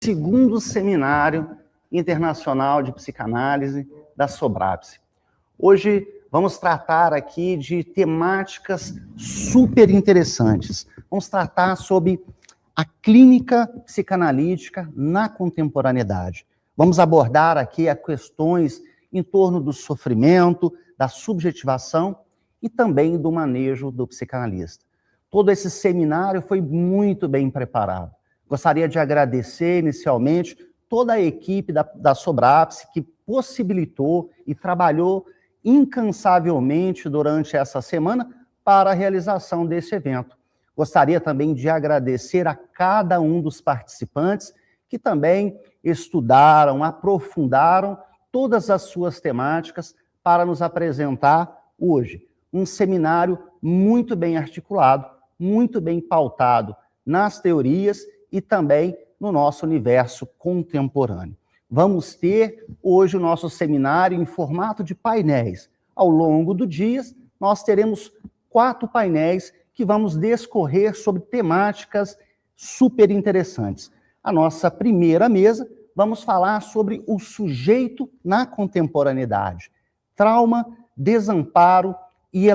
segundo seminário internacional de psicanálise da Sobrapse. Hoje vamos tratar aqui de temáticas super interessantes. Vamos tratar sobre a clínica psicanalítica na contemporaneidade. Vamos abordar aqui as questões em torno do sofrimento, da subjetivação e também do manejo do psicanalista. Todo esse seminário foi muito bem preparado. Gostaria de agradecer inicialmente toda a equipe da Sobrapse que possibilitou e trabalhou incansavelmente durante essa semana para a realização desse evento. Gostaria também de agradecer a cada um dos participantes que também estudaram, aprofundaram todas as suas temáticas para nos apresentar hoje um seminário muito bem articulado, muito bem pautado nas teorias e também no nosso universo contemporâneo. Vamos ter hoje o nosso seminário em formato de painéis. Ao longo do dia, nós teremos 4 painéis que vamos discorrer sobre temáticas super interessantes. A nossa primeira mesa, vamos falar sobre o sujeito na contemporaneidade. Trauma, desamparo e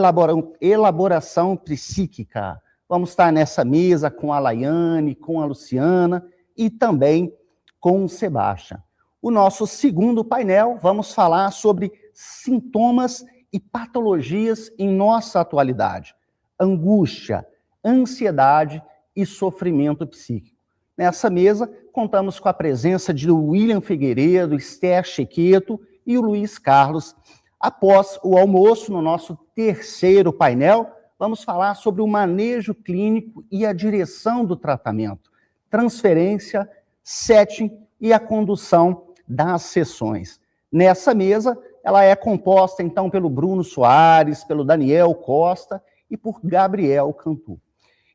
elaboração psíquica. Vamos estar nessa mesa com a Laiane, com a Luciana e também com o Sebastião. O nosso segundo painel, vamos falar sobre sintomas e patologias em nossa atualidade. Angústia, ansiedade e sofrimento psíquico. Nessa mesa, contamos com a presença de William Figueiredo, Esther Chequeto e o Luiz Carlos. Após o almoço, no nosso terceiro painel, vamos falar sobre o manejo clínico e a direção do tratamento, transferência, setting e a condução das sessões. Nessa mesa, ela é composta, então, pelo Bruno Soares, pelo Daniel Costa e por Gabriel Cantu.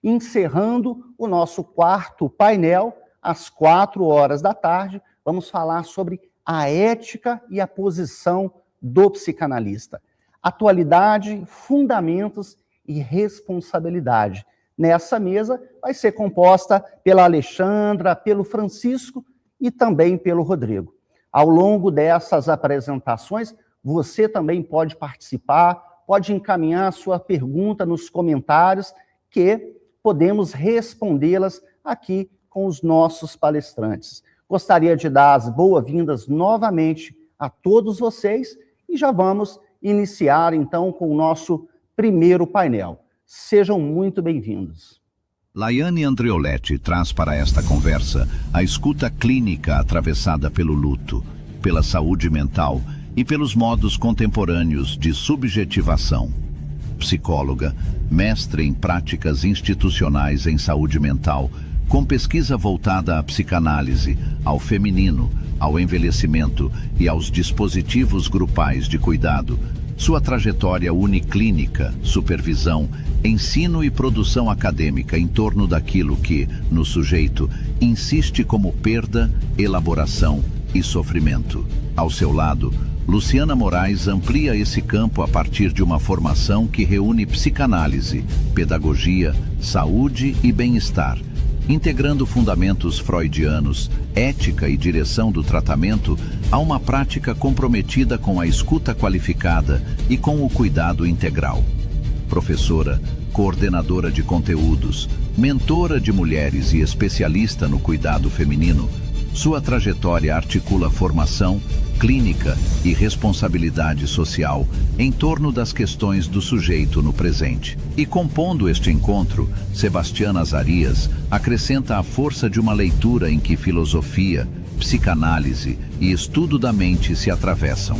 Encerrando o nosso quarto painel, às 16h, vamos falar sobre a ética e a posição do psicanalista. Atualidade, fundamentos e responsabilidade. Nessa mesa vai ser composta pela Alexandra, pelo Francisco e também pelo Rodrigo. Ao longo dessas apresentações, você também pode participar, pode encaminhar a sua pergunta nos comentários, que podemos respondê-las aqui com os nossos palestrantes. Gostaria de dar as boas-vindas novamente a todos vocês e já vamos iniciar, então, com o nosso primeiro painel. Sejam muito bem-vindos. Laiane Andreoletti traz para esta conversa a escuta clínica atravessada pelo luto, pela saúde mental e pelos modos contemporâneos de subjetivação. Psicóloga, mestre em práticas institucionais em saúde mental, com pesquisa voltada à psicanálise, ao feminino, ao envelhecimento e aos dispositivos grupais de cuidado, sua trajetória uniclínica, supervisão, ensino e produção acadêmica em torno daquilo que, no sujeito, insiste como perda, elaboração e sofrimento. Ao seu lado, Luciana Moraes amplia esse campo a partir de uma formação que reúne psicanálise, pedagogia, saúde e bem-estar, integrando fundamentos freudianos, ética e direção do tratamento a uma prática comprometida com a escuta qualificada e com o cuidado integral. Professora, coordenadora de conteúdos, mentora de mulheres e especialista no cuidado feminino, sua trajetória articula formação, clínica e responsabilidade social em torno das questões do sujeito no presente. E compondo este encontro, Sebastiana Azarias acrescenta a força de uma leitura em que filosofia, psicanálise e estudo da mente se atravessam.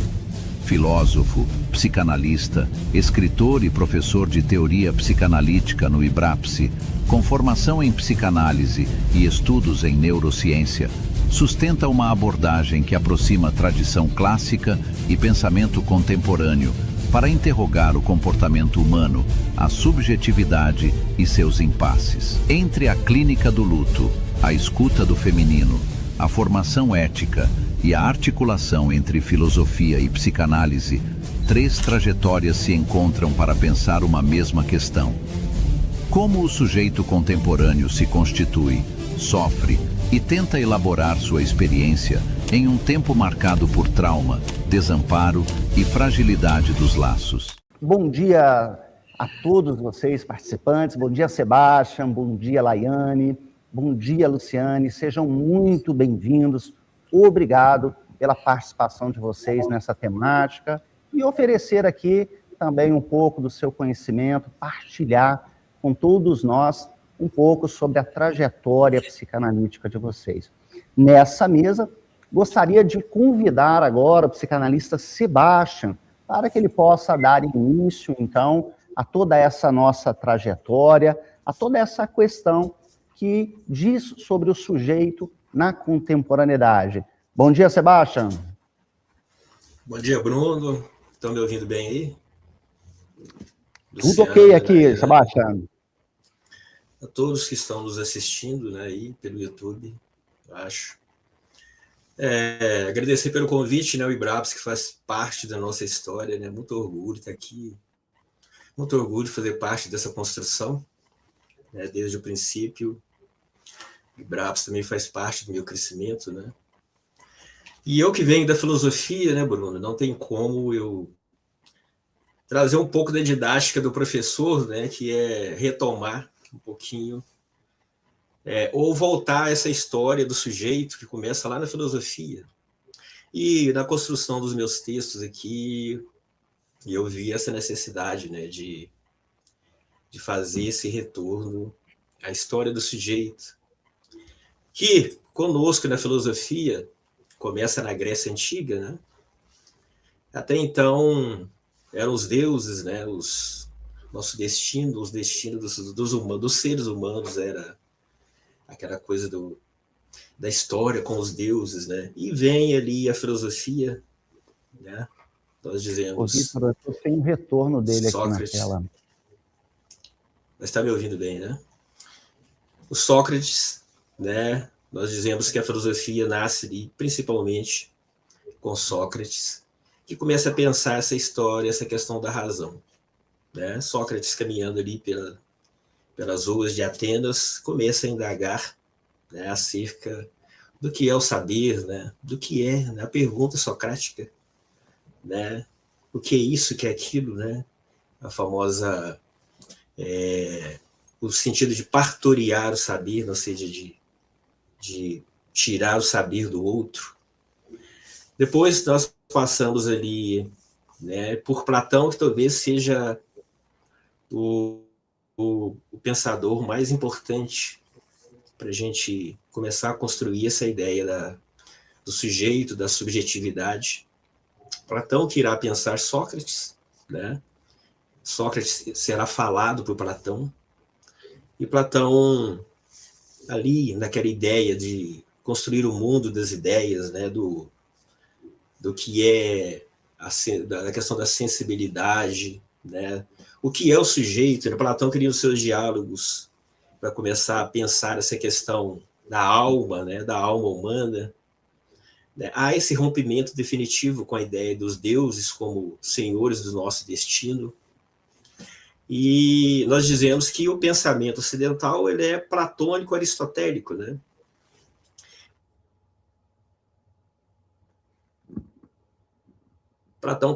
Filósofo, psicanalista, escritor e professor de teoria psicanalítica no IBRAPSE, com formação em psicanálise e estudos em neurociência, sustenta uma abordagem que aproxima tradição clássica e pensamento contemporâneo para interrogar o comportamento humano, a subjetividade e seus impasses. Entre a clínica do luto, a escuta do feminino, a formação ética e a articulação entre filosofia e psicanálise, 3 trajetórias se encontram para pensar uma mesma questão. Como o sujeito contemporâneo se constitui, sofre e tenta elaborar sua experiência em um tempo marcado por trauma, desamparo e fragilidade dos laços. Bom dia a todos vocês participantes, bom dia Sebastião, bom dia Laiane, bom dia Luciane, sejam muito bem-vindos, obrigado pela participação de vocês nessa temática e oferecer aqui também um pouco do seu conhecimento, partilhar com todos nós um pouco sobre a trajetória psicanalítica de vocês. Nessa mesa, gostaria de convidar agora o psicanalista Sebastião para que ele possa dar início, então, a toda essa nossa trajetória, a toda essa questão que diz sobre o sujeito na contemporaneidade. Bom dia, Sebastião. Bom dia, Bruno. Estão me ouvindo bem aí? Tudo ok aqui, Sebastião. A todos que estão nos assistindo, né, aí pelo YouTube, eu acho. Agradecer pelo convite, né, o IBRAPS, que faz parte da nossa história, né, muito orgulho estar aqui, muito orgulho de fazer parte dessa construção, né, desde o princípio. O IBRAPS também faz parte do meu crescimento, né. E eu que venho da filosofia, né, Bruno, não tem como eu trazer um pouco da didática do professor, né, que é retomar um pouquinho, ou voltar a essa história do sujeito que começa lá na filosofia. E na construção dos meus textos aqui, eu vi essa necessidade, né, de fazer esse retorno à história do sujeito, que conosco na filosofia começa na Grécia Antiga, né? Até então eram os deuses, né, nosso destino, os destinos dos seres humanos era aquela coisa da história com os deuses, né? E vem ali a filosofia, né? Nós dizemos... Vitor, eu tenho um retorno dele Sócrates, aqui na tela. Mas está me ouvindo bem, né? O Sócrates, né? Nós dizemos que a filosofia nasce ali, principalmente com Sócrates, que começa a pensar essa história, essa questão da razão, né? Sócrates, caminhando ali pelas ruas de Atenas, começa a indagar, né, acerca do que é o saber, né? Do que é, né, a pergunta socrática, né? O que é isso, o que é aquilo, né? A famosa... o sentido de partoriar o saber, ou seja, de tirar o saber do outro. Depois nós passamos ali, né, por Platão, que talvez seja o pensador mais importante para a gente começar a construir essa ideia do sujeito, da subjetividade. Platão que irá pensar Sócrates, né? Sócrates será falado por Platão, e Platão, ali, naquela ideia de construir o mundo das ideias, né, do que é da questão da sensibilidade, né, o que é o sujeito, né? Platão cria os seus diálogos para começar a pensar essa questão da alma, né, da alma humana, né? Há esse rompimento definitivo com a ideia dos deuses como senhores do nosso destino. E nós dizemos que o pensamento ocidental ele é platônico aristotélico, né? Platão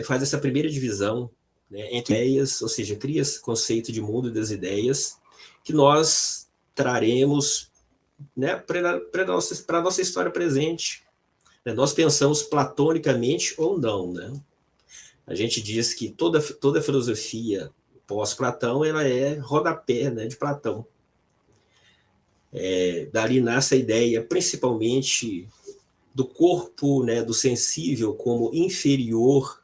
faz essa primeira divisão, né, entre ideias, ou seja, cria esse conceito de mundo das ideias, que nós traremos, né, para a nossa história presente. Né? Nós pensamos platonicamente ou não, né? A gente diz que toda filosofia pós-Platão ela é rodapé, né, de Platão. Dali nasce a ideia, principalmente, do corpo, né, do sensível como inferior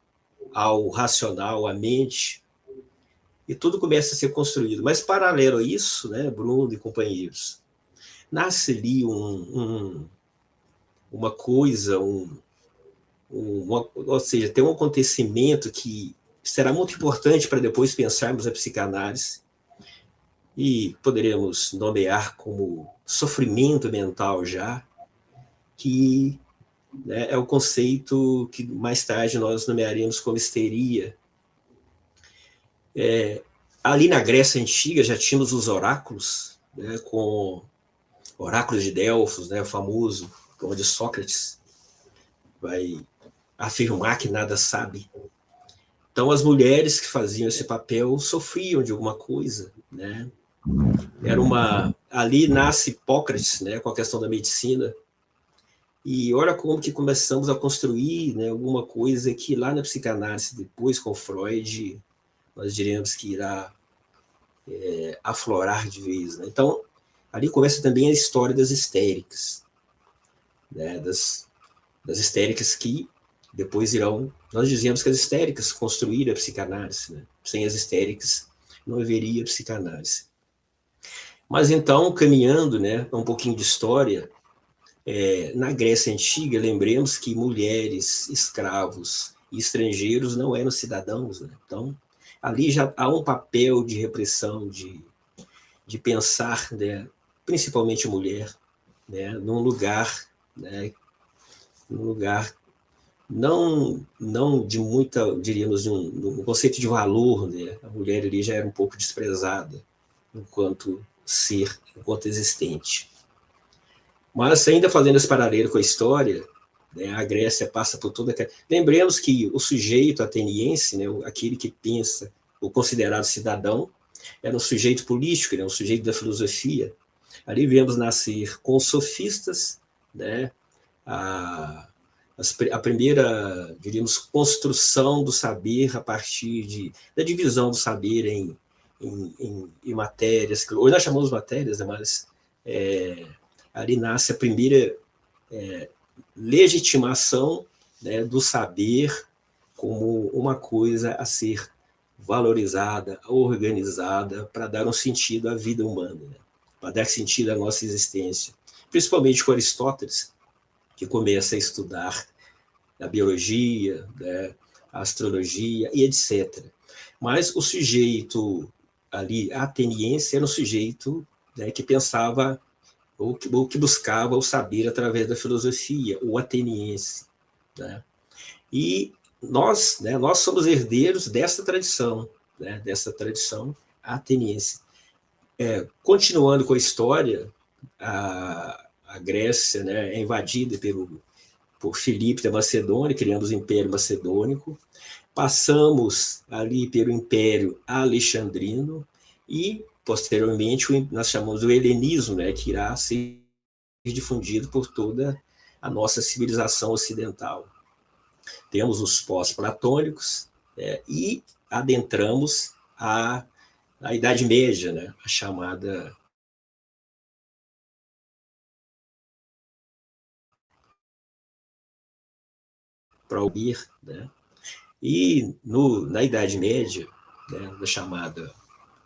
ao racional, à mente, e tudo começa a ser construído. Mas, paralelo a isso, né, Bruno e companheiros, nasce ali uma coisa, ou seja, tem um acontecimento que será muito importante para depois pensarmos a psicanálise, e poderemos nomear como sofrimento mental já, que, né, é o conceito que mais tarde nós nomearemos como histeria. Ali na Grécia Antiga já tínhamos os oráculos, né, com Oráculo de Delfos, né, o famoso, onde Sócrates vai afirmar que nada sabe. Então, as mulheres que faziam esse papel sofriam de alguma coisa, né? Ali nasce Hipócrates, né, com a questão da medicina, e olha como que começamos a construir, né, alguma coisa que lá na psicanálise, depois com Freud, nós diríamos que irá aflorar de vez, né? Então, ali começa também a história das histéricas, né, das histéricas que depois irão... Nós dizemos que as histéricas construíram a psicanálise, né? Sem as histéricas não haveria psicanálise. Mas então, caminhando, né, um pouquinho de história, na Grécia Antiga, lembremos que mulheres, escravos e estrangeiros não eram cidadãos, né? Então, ali já há um papel de repressão, de pensar, né, principalmente mulher, né, num lugar, né, não de muita, diríamos, de um conceito de valor, né? A mulher ali já era um pouco desprezada enquanto ser, enquanto existente. Mas ainda fazendo esse paralelo com a história, né, a Grécia passa por toda aquela... Lembremos que o sujeito ateniense, né, aquele que pensa, o considerado cidadão, era um sujeito político, né, um sujeito da filosofia. Ali vemos nascer com os sofistas, né, a primeira, diríamos, construção do saber a partir da divisão do saber em matérias, que hoje nós chamamos matérias, né, mas ali nasce a primeira legitimação, né, do saber como uma coisa a ser valorizada, organizada, para dar um sentido à vida humana, né, para dar sentido à nossa existência. Principalmente com Aristóteles, que começa a estudar a biologia, né, a astrologia e etc. Mas o sujeito ali ateniense era um sujeito, né, que pensava ou que buscava o saber através da filosofia, o ateniense, né? E nós somos herdeiros dessa tradição, né, dessa tradição ateniense. Continuando com a história, a Grécia, né, é invadida por Filipe da Macedônia, criamos o Império Macedônico, passamos ali pelo Império Alexandrino e, posteriormente, nós chamamos o helenismo, né, que irá ser difundido por toda a nossa civilização ocidental. Temos os pós-platônicos, e adentramos a Idade Média, né, a chamada... para ouvir, né? E na Idade Média, né, da chamada,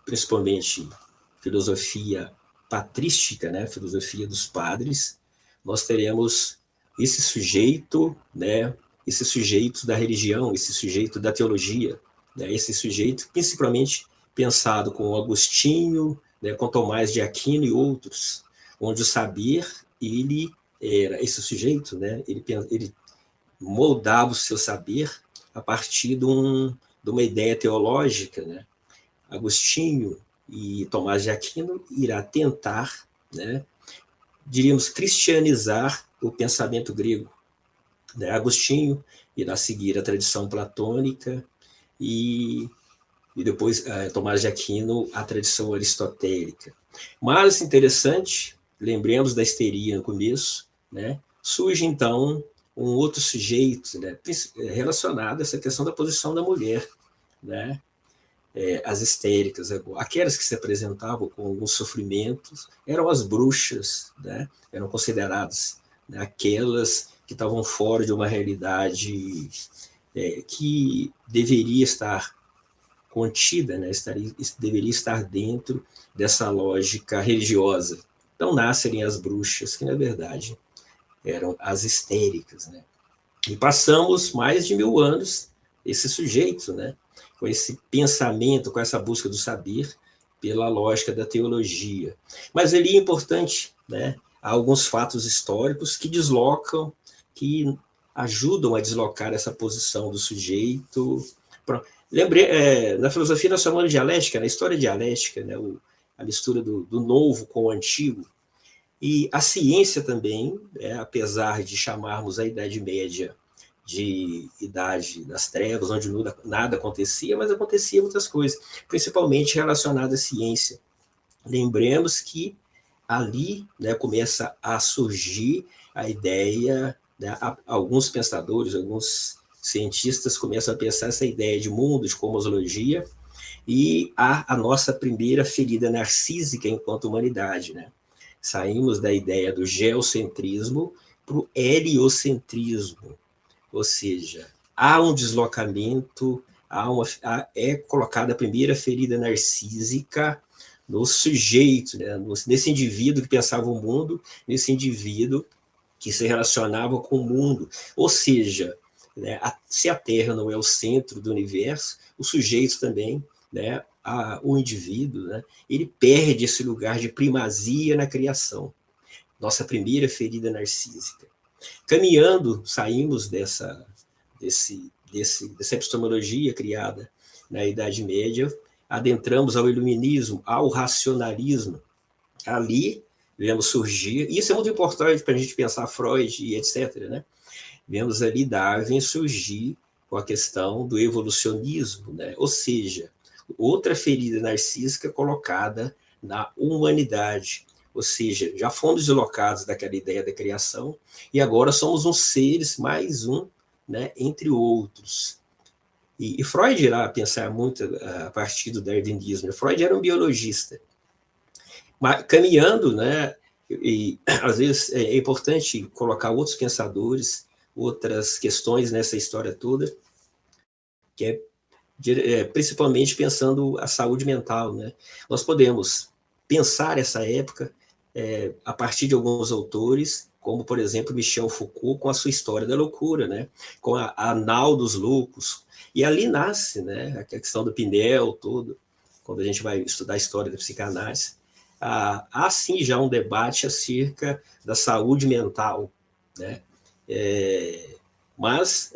principalmente, filosofia patrística, né, filosofia dos padres, nós teremos esse sujeito, né, esse sujeito da religião, esse sujeito da teologia, né, esse sujeito principalmente pensado com Agostinho, né, com Tomás de Aquino e outros, onde o saber, ele era esse sujeito, né, ele moldava o seu saber a partir de uma ideia teológica, né? Agostinho e Tomás de Aquino irá tentar, né, diríamos, cristianizar o pensamento grego, né? Agostinho irá seguir a tradição platônica e depois Tomás de Aquino a tradição aristotélica. Mas interessante, lembremos da histeria no começo, né? Surge então um outro sujeito, né, relacionado a essa questão da posição da mulher, né? As histéricas, aquelas que se apresentavam com alguns sofrimentos, eram as bruxas, né? Eram consideradas, né, aquelas que estavam fora de uma realidade que deveria estar contida, né? Deveria estar dentro dessa lógica religiosa. Então nascem as bruxas, que na verdade eram as histéricas, né? E passamos mais de 1000 anos, esse sujeito, né, com esse pensamento, com essa busca do saber, pela lógica da teologia. Mas ali é importante, né, há alguns fatos históricos que deslocam, que ajudam a deslocar essa posição do sujeito. Lembrei, na filosofia nós chamamos de dialética, na história dialética, né, a mistura do novo com o antigo. E a ciência também, apesar de chamarmos a Idade Média de Idade das Trevas, onde nada acontecia, mas acontecia muitas coisas, principalmente relacionadas à ciência. Lembremos que ali, né, começa a surgir a ideia, né, alguns pensadores, alguns cientistas começam a pensar essa ideia de mundo, de cosmologia, e a nossa primeira ferida narcísica enquanto humanidade, né? Saímos da ideia do geocentrismo para o heliocentrismo, ou seja, há um deslocamento, é colocada a primeira ferida narcísica no sujeito, né? Nesse indivíduo que pensava o mundo, nesse indivíduo que se relacionava com o mundo. Ou seja, né, se a Terra não é o centro do universo, o sujeito também, né, o indivíduo, né, ele perde esse lugar de primazia na criação. Nossa primeira ferida narcísica. Caminhando, saímos dessa epistemologia criada na Idade Média, adentramos ao iluminismo, ao racionalismo. Ali vemos surgir, e isso é muito importante para a gente pensar Freud e etc., né? Vemos ali Darwin surgir com a questão do evolucionismo, né? Ou seja, outra ferida narcísica colocada na humanidade. Ou seja, já fomos deslocados daquela ideia da criação e agora somos uns seres, mais um, né, entre outros. E Freud irá pensar muito a partir do darwinismo. Freud era um biologista. Mas, caminhando, né, e às vezes é importante colocar outros pensadores, outras questões nessa história toda, que principalmente pensando a saúde mental, né? Nós podemos pensar essa época a partir de alguns autores, como, por exemplo, Michel Foucault, com a sua História da Loucura, né? Com a Nau dos Loucos. E ali nasce, né, a questão do Pinel, todo, quando a gente vai estudar a história da psicanálise. Há sim já um debate acerca da saúde mental, né? Mas,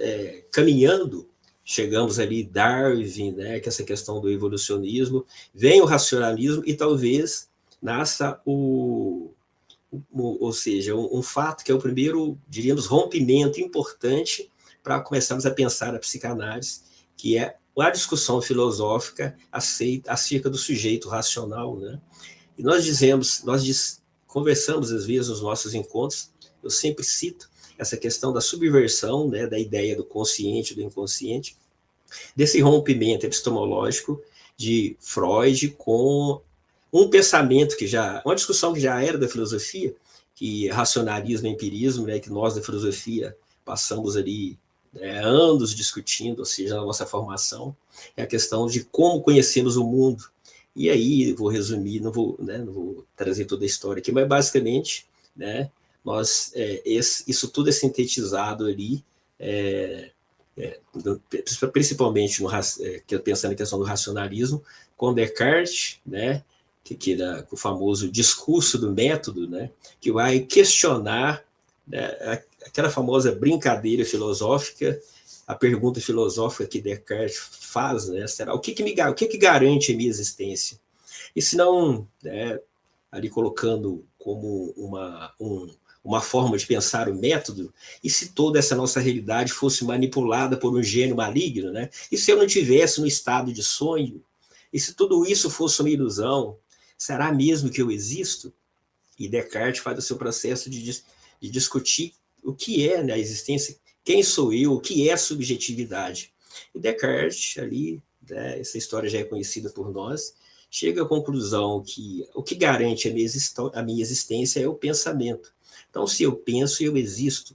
caminhando, chegamos ali, Darwin, né, que essa questão do evolucionismo, vem o racionalismo e talvez nasça ou seja, um fato que é o primeiro, diríamos, rompimento importante para começarmos a pensar a psicanálise, que é a discussão filosófica acerca do sujeito racional, né? E nós conversamos às vezes nos nossos encontros, eu sempre cito essa questão da subversão, né, da ideia do consciente e do inconsciente, desse rompimento epistemológico de Freud com um pensamento uma discussão que já era da filosofia, que racionalismo e empirismo, né, que nós da filosofia passamos ali, né, anos discutindo, ou seja, na nossa formação, é a questão de como conhecemos o mundo. E aí, vou resumir, não vou trazer toda a história aqui, mas basicamente, né, isso tudo é sintetizado ali, principalmente pensando na questão do racionalismo, com Descartes, né, que era o famoso discurso do método, né, que vai questionar, né, aquela famosa brincadeira filosófica, a pergunta filosófica que Descartes faz, né, será o que garante a minha existência? E se não, né, ali colocando como uma forma de pensar o método, e se toda essa nossa realidade fosse manipulada por um gênio maligno, né? E se eu não tivesse no estado de sonho? E se tudo isso fosse uma ilusão? Será mesmo que eu existo? E Descartes faz o seu processo de discutir o que é, né, a existência, quem sou eu, o que é subjetividade. E Descartes, ali, né, essa história já é conhecida por nós, chega à conclusão que o que garante a minha existência é o pensamento. Então, se eu penso, eu existo.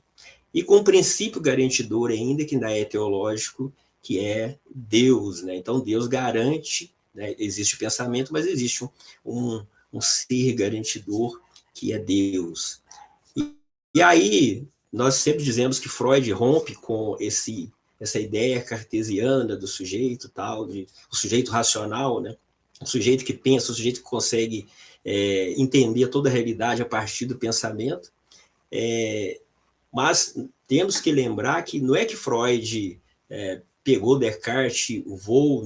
E com um princípio garantidor ainda, que ainda é teológico, que é Deus, né? Então, Deus garante, né? Existe o pensamento, mas existe um ser garantidor, que é Deus. E aí, nós sempre dizemos que Freud rompe com essa ideia cartesiana do sujeito, o sujeito racional, né? O sujeito que pensa, o sujeito que consegue entender toda a realidade a partir do pensamento. Mas temos que lembrar que não é que Freud pegou Descartes, vou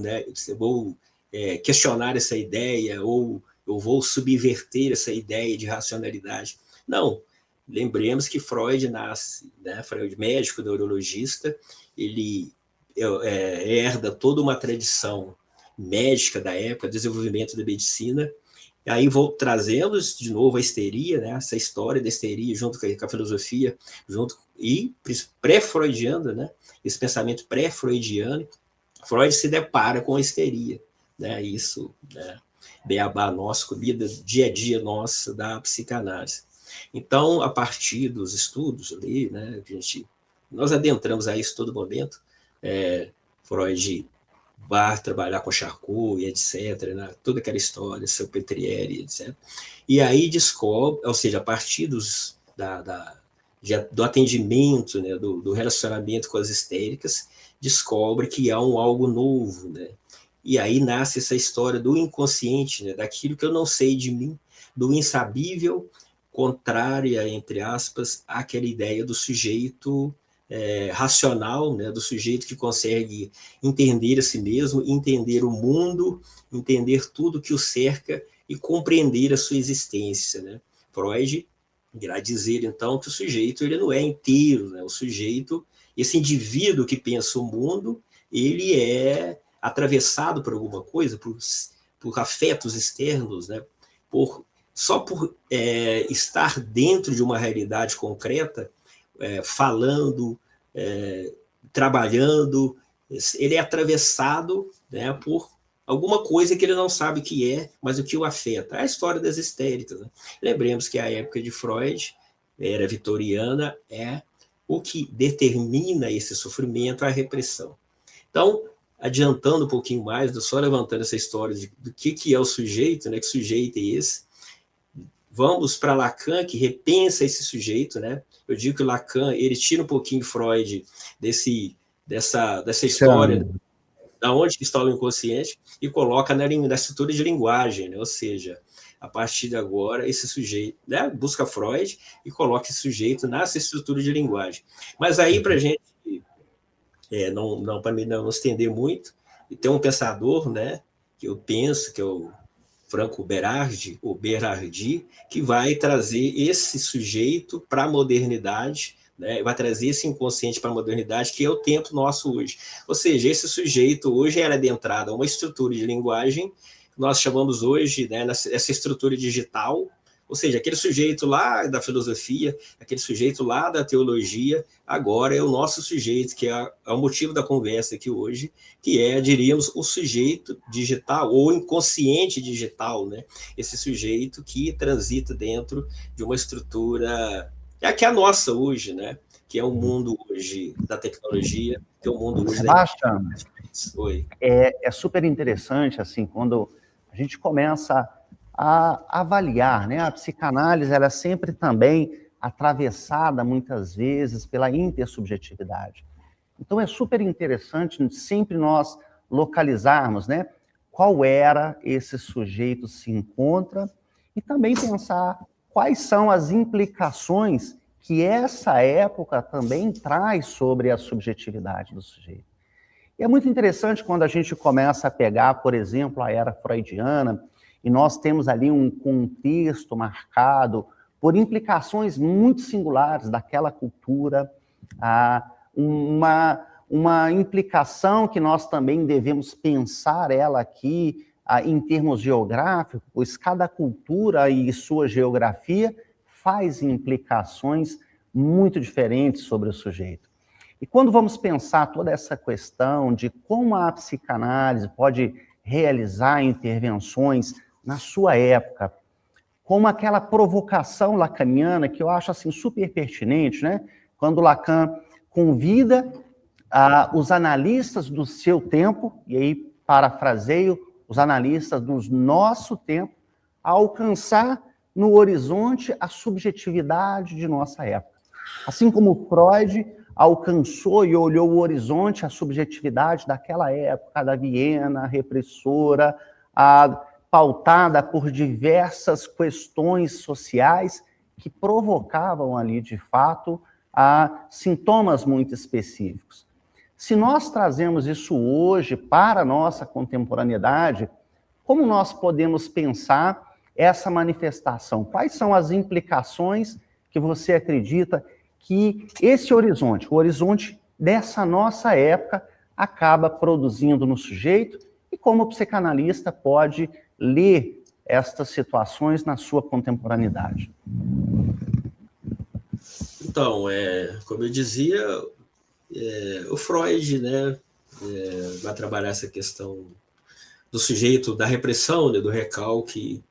questionar essa ideia, ou eu vou subverter essa ideia de racionalidade. Não, lembremos que Freud nasce, né? Freud, médico, neurologista, ele herda toda uma tradição médica da época, desenvolvimento da medicina, e aí vou trazendo de novo a histeria, né? Essa história da histeria junto com a filosofia, e pré-freudiana, né? Esse pensamento pré-freudiano, Freud se depara com a histeria, né? Isso, né? Beabá nosso, comida dia a dia nossa da psicanálise. Então, a partir dos estudos ali, né, nós adentramos a isso todo momento, Freud vai trabalhar com Charcot e etc., né, toda aquela história, seu Petrieri, etc. E aí descobre, ou seja, a partir do atendimento, né, do relacionamento com as histéricas, descobre que há algo novo, né? E aí nasce essa história do inconsciente, né, daquilo que eu não sei de mim, do insabível, contrária, entre aspas, àquela ideia do sujeito racional, né, do sujeito que consegue entender a si mesmo, entender o mundo, entender tudo que o cerca e compreender a sua existência, né? Freud irá dizer, então, que o sujeito ele não é inteiro, né? O sujeito, esse indivíduo que pensa o mundo, ele é atravessado por alguma coisa, por afetos externos, né? Só por estar dentro de uma realidade concreta, falando, trabalhando, ele é atravessado, né, por alguma coisa que ele não sabe o que é, mas o que o afeta. É a história das histéricas, né? Lembremos que a época de Freud, era vitoriana, é o que determina esse sofrimento, a repressão. Então, adiantando um pouquinho mais, só levantando essa história do que é o sujeito, né, que sujeito é esse, vamos para Lacan, que repensa esse sujeito, né? Eu digo que Lacan, ele tira um pouquinho Freud dessa história, da onde está o inconsciente, e coloca na estrutura de linguagem, né? Ou seja, a partir de agora, esse sujeito, né, busca Freud e coloca esse sujeito nessa estrutura de linguagem. Mas aí, para a gente, para mim não estender muito, e tem um pensador, né, que eu penso, que é o Franco Berardi, ou Berardi, que vai trazer esse sujeito para a modernidade, né? Vai trazer esse inconsciente para a modernidade, que é o tempo nosso hoje. Ou seja, esse sujeito hoje era adentrado a uma estrutura de linguagem que nós chamamos hoje, né, essa estrutura digital, ou seja, aquele sujeito lá da filosofia, aquele sujeito lá da teologia, agora é o nosso sujeito, que é o motivo da conversa aqui hoje, que é, diríamos, o sujeito digital, ou inconsciente digital, né? Esse sujeito que transita dentro de uma estrutura, que é a nossa hoje, né? Que é o mundo hoje da tecnologia, que é o mundo hoje Sebastião, Oi. É super interessante, assim, quando a gente começa a avaliar, né? A psicanálise, ela é sempre também atravessada, muitas vezes, pela intersubjetividade. Então, é super interessante sempre nós localizarmos, né, qual era esse sujeito se encontra e também pensar quais são as implicações que essa época também traz sobre a subjetividade do sujeito. E é muito interessante quando a gente começa a pegar, por exemplo, a era freudiana, e nós temos ali um contexto marcado por implicações muito singulares daquela cultura, uma implicação que nós também devemos pensar ela aqui em termos geográficos, pois cada cultura e sua geografia faz implicações muito diferentes sobre o sujeito. E quando vamos pensar toda essa questão de como a psicanálise pode realizar intervenções na sua época, como aquela provocação lacaniana, que eu acho assim super pertinente, né? Quando Lacan convida os analistas do seu tempo, e aí parafraseio, os analistas do nosso tempo, a alcançar no horizonte a subjetividade de nossa época. Assim como Freud alcançou e olhou o horizonte, a subjetividade daquela época, da Viena repressora, pautada por diversas questões sociais que provocavam ali, de fato, sintomas muito específicos. Se nós trazemos isso hoje para a nossa contemporaneidade, como nós podemos pensar essa manifestação? Quais são as implicações que você acredita que esse horizonte, o horizonte dessa nossa época, acaba produzindo no sujeito e como o psicanalista pode ler estas situações na sua contemporaneidade? Então, como eu dizia, o Freud, né, vai trabalhar essa questão do sujeito, da repressão, né, do recalque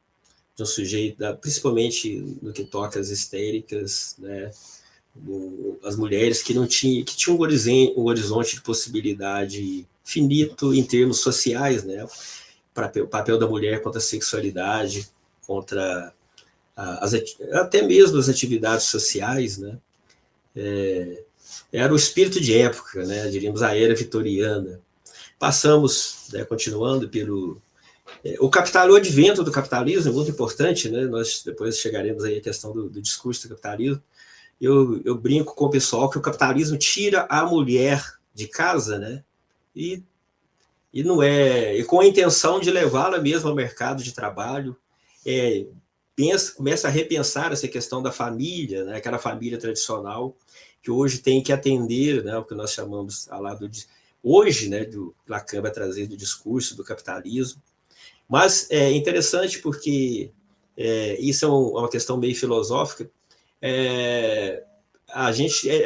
de um sujeito, principalmente no que toca às histéricas, né, as mulheres que tinham um horizonte de possibilidade finito em termos sociais, né, o papel da mulher contra a sexualidade, contra até mesmo as atividades sociais, né, era o espírito de época, né, diríamos a era vitoriana. Passamos, né, continuando pelo o advento do capitalismo é muito importante, né? Nós depois chegaremos aí à questão do discurso do capitalismo. Eu brinco com o pessoal que o capitalismo tira a mulher de casa, né? E não e com a intenção de levá-la mesmo ao mercado de trabalho, começa a repensar essa questão da família, né? Aquela família tradicional que hoje tem que atender, né? O que nós chamamos hoje, né? Do Lacan vai trazer do discurso do capitalismo. Mas é interessante porque isso é uma questão meio filosófica.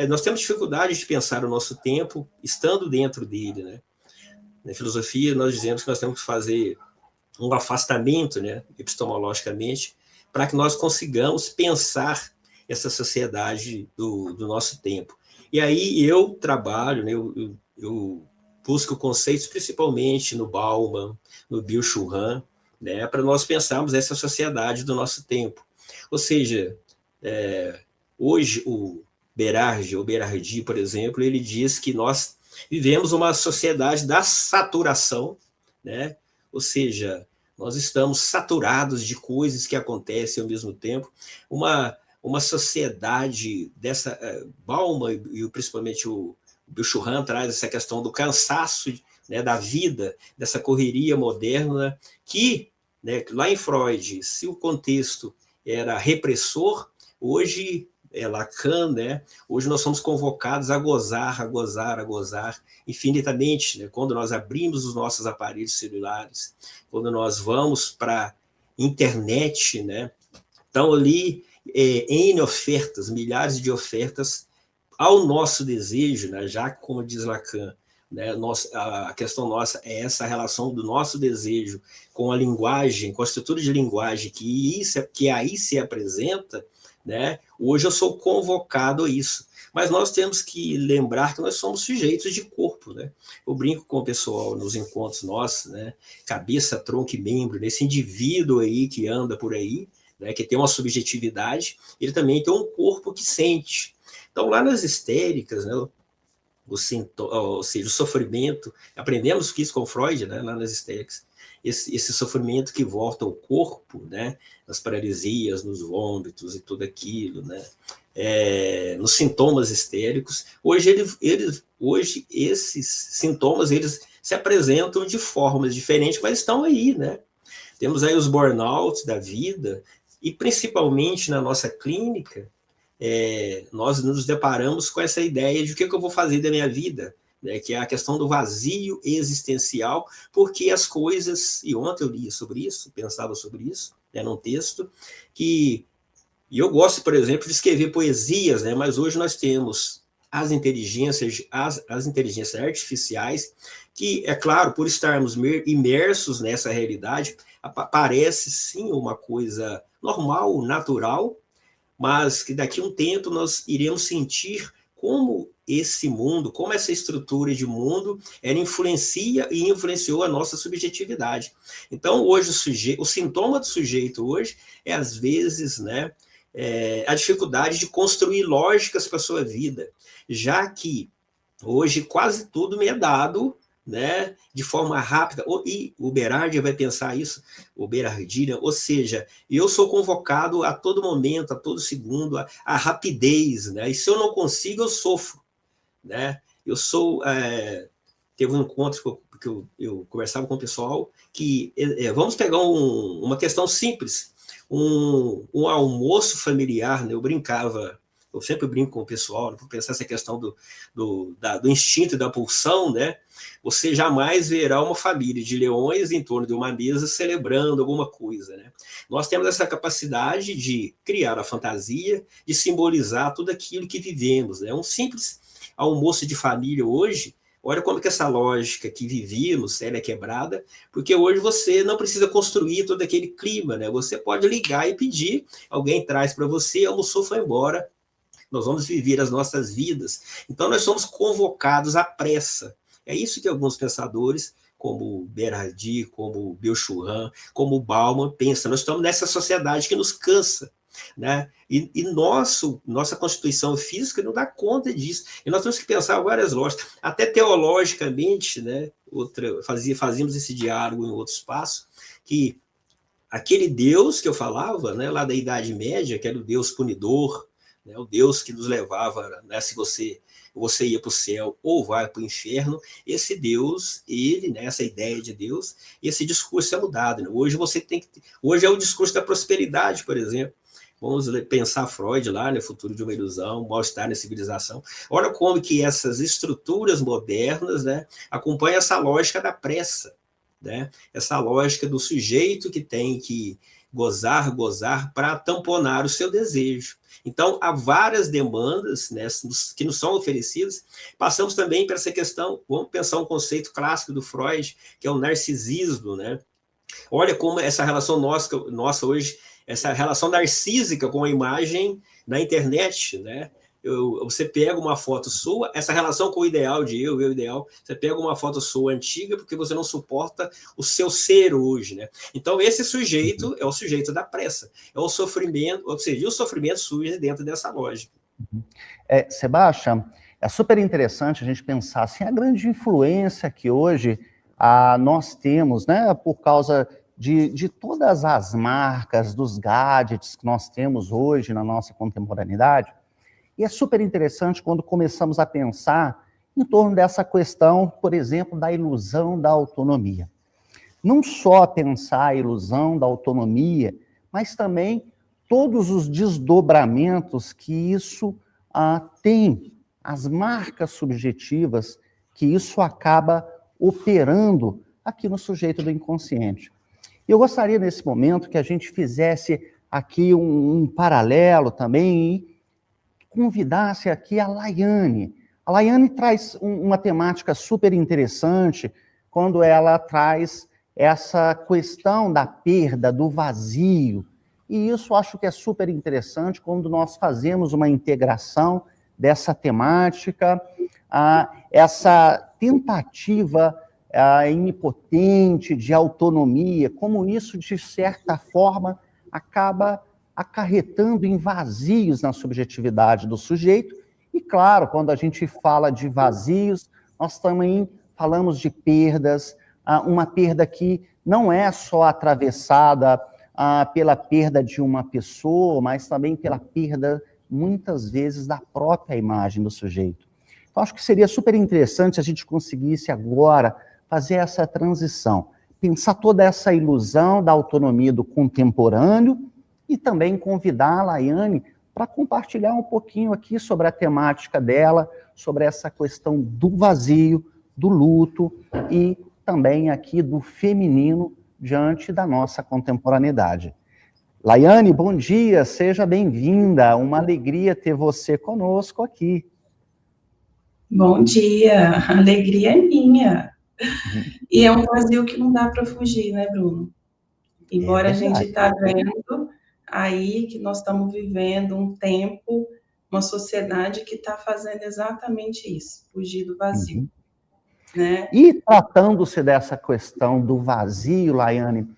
Nós temos dificuldade de pensar o nosso tempo estando dentro dele, né? Na filosofia, nós dizemos que nós temos que fazer um afastamento, né, epistemologicamente, para que nós consigamos pensar essa sociedade do nosso tempo. E aí eu trabalho, né, eu busco conceitos principalmente no Bauman, no Byung-Chul Han, né, para nós pensarmos essa sociedade do nosso tempo. Ou seja, hoje o Berardi, por exemplo, ele diz que nós vivemos uma sociedade da saturação, né? Ou seja, nós estamos saturados de coisas que acontecem ao mesmo tempo. Uma sociedade dessa... Bauman e principalmente o Byung-Chul Han traz essa questão do cansaço, né, da vida, dessa correria moderna, que, né, lá em Freud, se o contexto era repressor, hoje Lacan, né, hoje nós somos convocados a gozar infinitamente, né, quando nós abrimos os nossos aparelhos celulares, quando nós vamos para a internet, né, estão ali N ofertas, milhares de ofertas ao nosso desejo, né, já que, como diz Lacan, né, a questão nossa é essa relação do nosso desejo com a linguagem, com a estrutura de linguagem que aí se apresenta, né? Hoje eu sou convocado a isso. Mas nós temos que lembrar que nós somos sujeitos de corpo, né? Eu brinco com o pessoal nos encontros nossos, né? Cabeça, tronco e membro, desse indivíduo aí que anda por aí, né? Que tem uma subjetividade, ele também tem um corpo que sente. Então, lá nas histéricas, né? Ou seja, o sofrimento, aprendemos isso com Freud, né? Lá nas histéricas, esse sofrimento que volta ao corpo, né, nas paralisias, nos vômitos e tudo aquilo, né, nos sintomas histéricos. Hoje esses sintomas eles se apresentam de formas diferentes, mas estão aí, né? Temos aí os burnouts da vida e principalmente na nossa clínica nós nos deparamos com essa ideia de o que eu vou fazer da minha vida, né, que é a questão do vazio existencial, porque as coisas, e ontem eu li sobre isso, pensava sobre isso, né, num texto, e eu gosto, por exemplo, de escrever poesias, né, mas hoje nós temos as inteligências artificiais, que, é claro, por estarmos imersos nessa realidade, parece sim uma coisa normal, natural, mas que daqui a um tempo nós iremos sentir como esse mundo, como essa estrutura de mundo, ela influencia e influenciou a nossa subjetividade. Então, hoje, o sintoma do sujeito hoje é, às vezes, né, a dificuldade de construir lógicas para a sua vida, já que hoje quase tudo me é dado, né, de forma rápida, e o Berardi vai pensar isso, o Berardi, né? Ou seja, eu sou convocado a todo momento, a todo segundo, a rapidez, né? E se eu não consigo, eu sofro, né? Eu sou... teve um encontro que eu conversava com o pessoal que... vamos pegar uma questão simples. um almoço familiar, né? Eu sempre brinco com o pessoal, né, por pensar essa questão do instinto e da pulsão, né? Você jamais verá uma família de leões em torno de uma mesa celebrando alguma coisa, né? Nós temos essa capacidade de criar a fantasia, de simbolizar tudo aquilo que vivemos, né? Um simples almoço de família hoje, olha como que essa lógica que vivíamos, ela é quebrada, porque hoje você não precisa construir todo aquele clima, né? Você pode ligar e pedir, alguém traz para você, almoçou, foi embora, nós vamos viver as nossas vidas. Então, nós somos convocados à pressa. É isso que alguns pensadores, como Bernardi, como Biochurran, como Bauman, pensam. Nós estamos nessa sociedade que nos cansa, né? E nossa constituição física não dá conta disso. E nós temos que pensar várias lógicas, até teologicamente, né? Fazíamos esse diálogo em outro espaço, que aquele Deus que eu falava, né, lá da Idade Média, que era o Deus punidor, né, o Deus que nos levava, né, se você ia para o céu ou vai para o inferno, esse Deus, ele, né, essa ideia de Deus, esse discurso é mudado. Né? Hoje é o discurso da prosperidade, por exemplo. Vamos pensar Freud lá, né, Futuro de uma Ilusão, Mal-Estar na Civilização. Olha como que essas estruturas modernas, né, acompanham essa lógica da pressa, né? Essa lógica do sujeito que tem que gozar para tamponar o seu desejo. Então, há várias demandas, né, que nos são oferecidas. Passamos também para essa questão, vamos pensar um conceito clássico do Freud, que é o narcisismo, né? Olha como essa relação nossa hoje, essa relação narcísica com a imagem na internet, né? Você pega uma foto sua, essa relação com o ideal de eu ideal, você pega uma foto sua antiga porque você não suporta o seu ser hoje, né? Então, esse sujeito é o sujeito da pressa, é o sofrimento, ou seja, o sofrimento surge dentro dessa lógica. Sebastião, é super interessante a gente pensar assim, a grande influência que hoje nós temos, né, por causa de todas as marcas, dos gadgets que nós temos hoje na nossa contemporaneidade. E é super interessante quando começamos a pensar em torno dessa questão, por exemplo, da ilusão da autonomia. Não só pensar a ilusão da autonomia, mas também todos os desdobramentos que isso tem, as marcas subjetivas que isso acaba operando aqui no sujeito do inconsciente. Eu gostaria, nesse momento, que a gente fizesse aqui um paralelo também e convidasse aqui a Laiane. A Laiane traz uma temática super interessante quando ela traz essa questão da perda, do vazio. E isso acho que é super interessante quando nós fazemos uma integração dessa temática, essa tentativa inipotente de autonomia, como isso, de certa forma, acaba acarretando em vazios na subjetividade do sujeito. E, claro, quando a gente fala de vazios, nós também falamos de perdas, uma perda que não é só atravessada pela perda de uma pessoa, mas também pela perda, muitas vezes, da própria imagem do sujeito. Então, acho que seria super interessante se a gente conseguisse agora fazer essa transição, pensar toda essa ilusão da autonomia do contemporâneo e também convidar a Laiane para compartilhar um pouquinho aqui sobre a temática dela, sobre essa questão do vazio, do luto e também aqui do feminino diante da nossa contemporaneidade. Laiane, bom dia, seja bem-vinda, uma alegria ter você conosco aqui. Bom dia, a alegria é minha. E é um vazio que não dá para fugir, né, Bruno? Embora a gente está vendo aí que nós estamos vivendo um tempo, uma sociedade que está fazendo exatamente isso, fugir do vazio. Né? E tratando-se dessa questão do vazio, Laiane,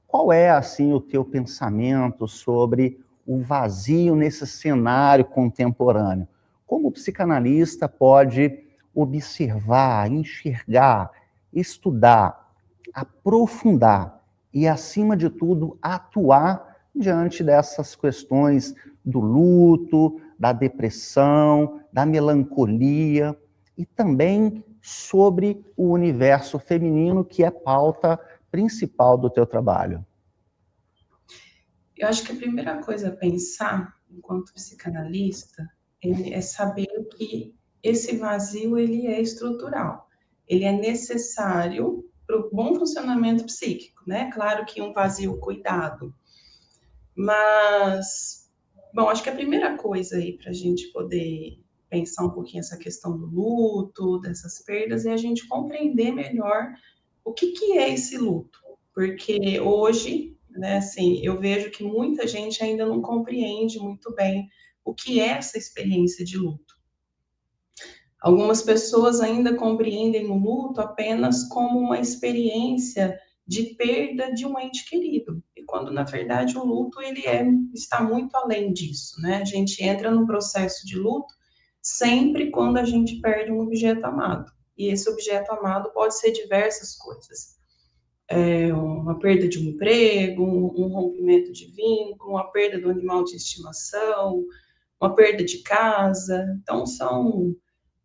qual é, assim, o teu pensamento sobre o vazio nesse cenário contemporâneo? Como o psicanalista pode observar, enxergar, estudar, aprofundar e, acima de tudo, atuar diante dessas questões do luto, da depressão, da melancolia e também sobre o universo feminino, que é pauta principal do teu trabalho? Eu acho que a primeira coisa a pensar, enquanto psicanalista, é saber que esse vazio ele é estrutural, ele é necessário para o bom funcionamento psíquico, né? Claro que um vazio cuidado, mas, bom, acho que a primeira coisa aí para a gente poder pensar um pouquinho essa questão do luto, dessas perdas, é a gente compreender melhor o que é esse luto, porque hoje, né, assim, eu vejo que muita gente ainda não compreende muito bem o que é essa experiência de luto. Algumas pessoas ainda compreendem o luto apenas como uma experiência de perda de um ente querido, e quando na verdade o luto está muito além disso, né? A gente entra no processo de luto sempre quando a gente perde um objeto amado, e esse objeto amado pode ser diversas coisas. Uma perda de um emprego, um rompimento de vínculo, uma perda do animal de estimação, uma perda de casa. Então, são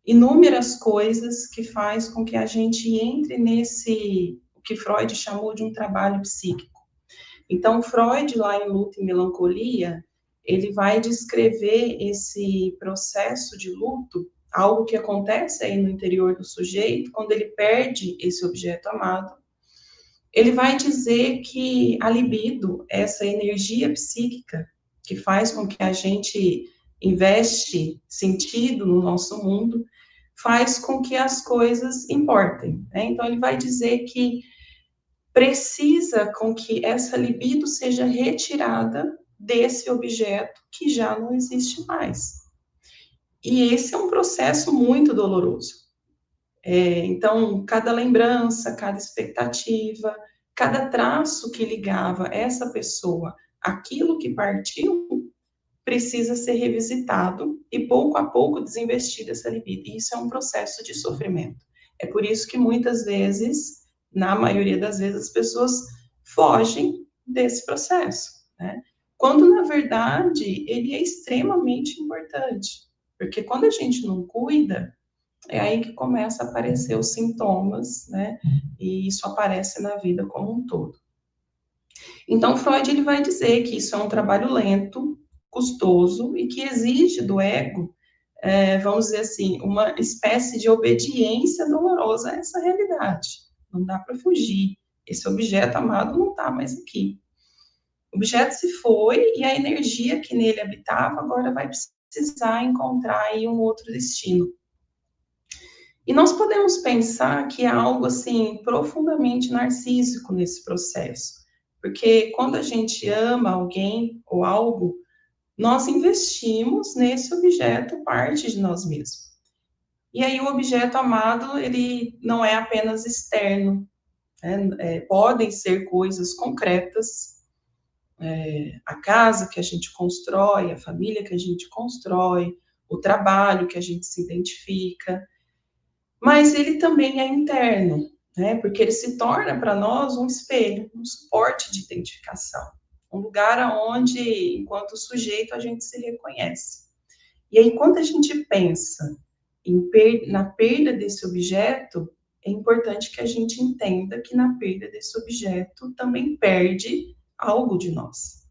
inúmeras coisas que faz com que a gente entre nesse, o que Freud chamou de um trabalho psíquico. Então, Freud, lá em Luto e Melancolia, ele vai descrever esse processo de luto, algo que acontece aí no interior do sujeito, quando ele perde esse objeto amado. Ele vai dizer que a libido, essa energia psíquica que faz com que a gente investe sentido no nosso mundo, faz com que as coisas importem, né? Então, ele vai dizer que precisa com que essa libido seja retirada desse objeto que já não existe mais. E esse é um processo muito doloroso. Então, cada lembrança, cada expectativa, cada traço que ligava essa pessoa àquilo que partiu, precisa ser revisitado e, pouco a pouco, desinvestir essa libido. E isso é um processo de sofrimento. É por isso que, muitas vezes, na maioria das vezes, as pessoas fogem desse processo, né? Quando, na verdade, ele é extremamente importante. Porque quando a gente não cuida, é aí que começa a aparecer os sintomas, né? E isso aparece na vida como um todo. Então, Freud ele vai dizer que isso é um trabalho lento, custoso e que exige do ego, vamos dizer assim, uma espécie de obediência dolorosa a essa realidade. Não dá para fugir. Esse objeto amado não está mais aqui. O objeto se foi e a energia que nele habitava agora vai precisar encontrar aí um outro destino. E nós podemos pensar que há algo assim profundamente narcísico nesse processo, porque quando a gente ama alguém ou algo, nós investimos nesse objeto parte de nós mesmos. E aí o objeto amado, ele não é apenas externo, né? Podem ser coisas concretas, a casa que a gente constrói, a família que a gente constrói, o trabalho que a gente se identifica, mas ele também é interno, né? Porque ele se torna para nós um espelho, um suporte de identificação, um lugar aonde, enquanto sujeito, a gente se reconhece. E aí, quando a gente pensa na perda desse objeto, é importante que a gente entenda que na perda desse objeto também perde algo de nós.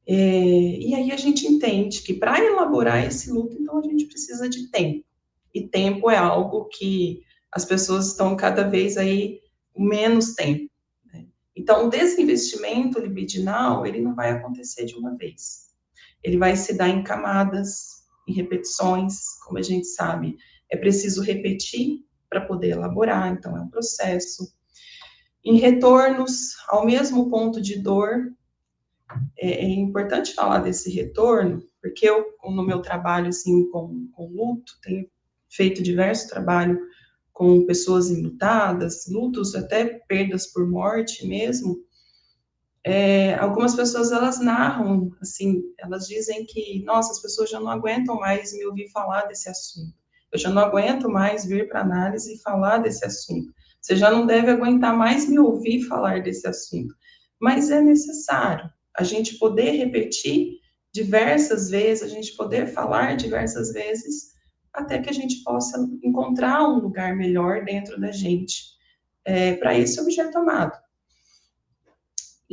E aí a gente entende que para elaborar esse luto, então a gente precisa de tempo. E tempo é algo que as pessoas estão cada vez aí com menos tempo, né? Então, o desinvestimento libidinal, ele não vai acontecer de uma vez. Ele vai se dar em camadas, em repetições, como a gente sabe. É preciso repetir para poder elaborar, então é um processo. Em retornos ao mesmo ponto de dor, é importante falar desse retorno, porque eu, no meu trabalho assim, com luto, tenho feito diverso trabalho com pessoas enlutadas, lutos, até perdas por morte mesmo. Algumas pessoas, elas narram, assim, elas dizem que, nossa, as pessoas já não aguentam mais me ouvir falar desse assunto. Eu já não aguento mais vir para análise e falar desse assunto. Você já não deve aguentar mais me ouvir falar desse assunto. Mas é necessário a gente poder repetir diversas vezes, a gente poder falar diversas vezes, até que a gente possa encontrar um lugar melhor dentro da gente para esse objeto amado.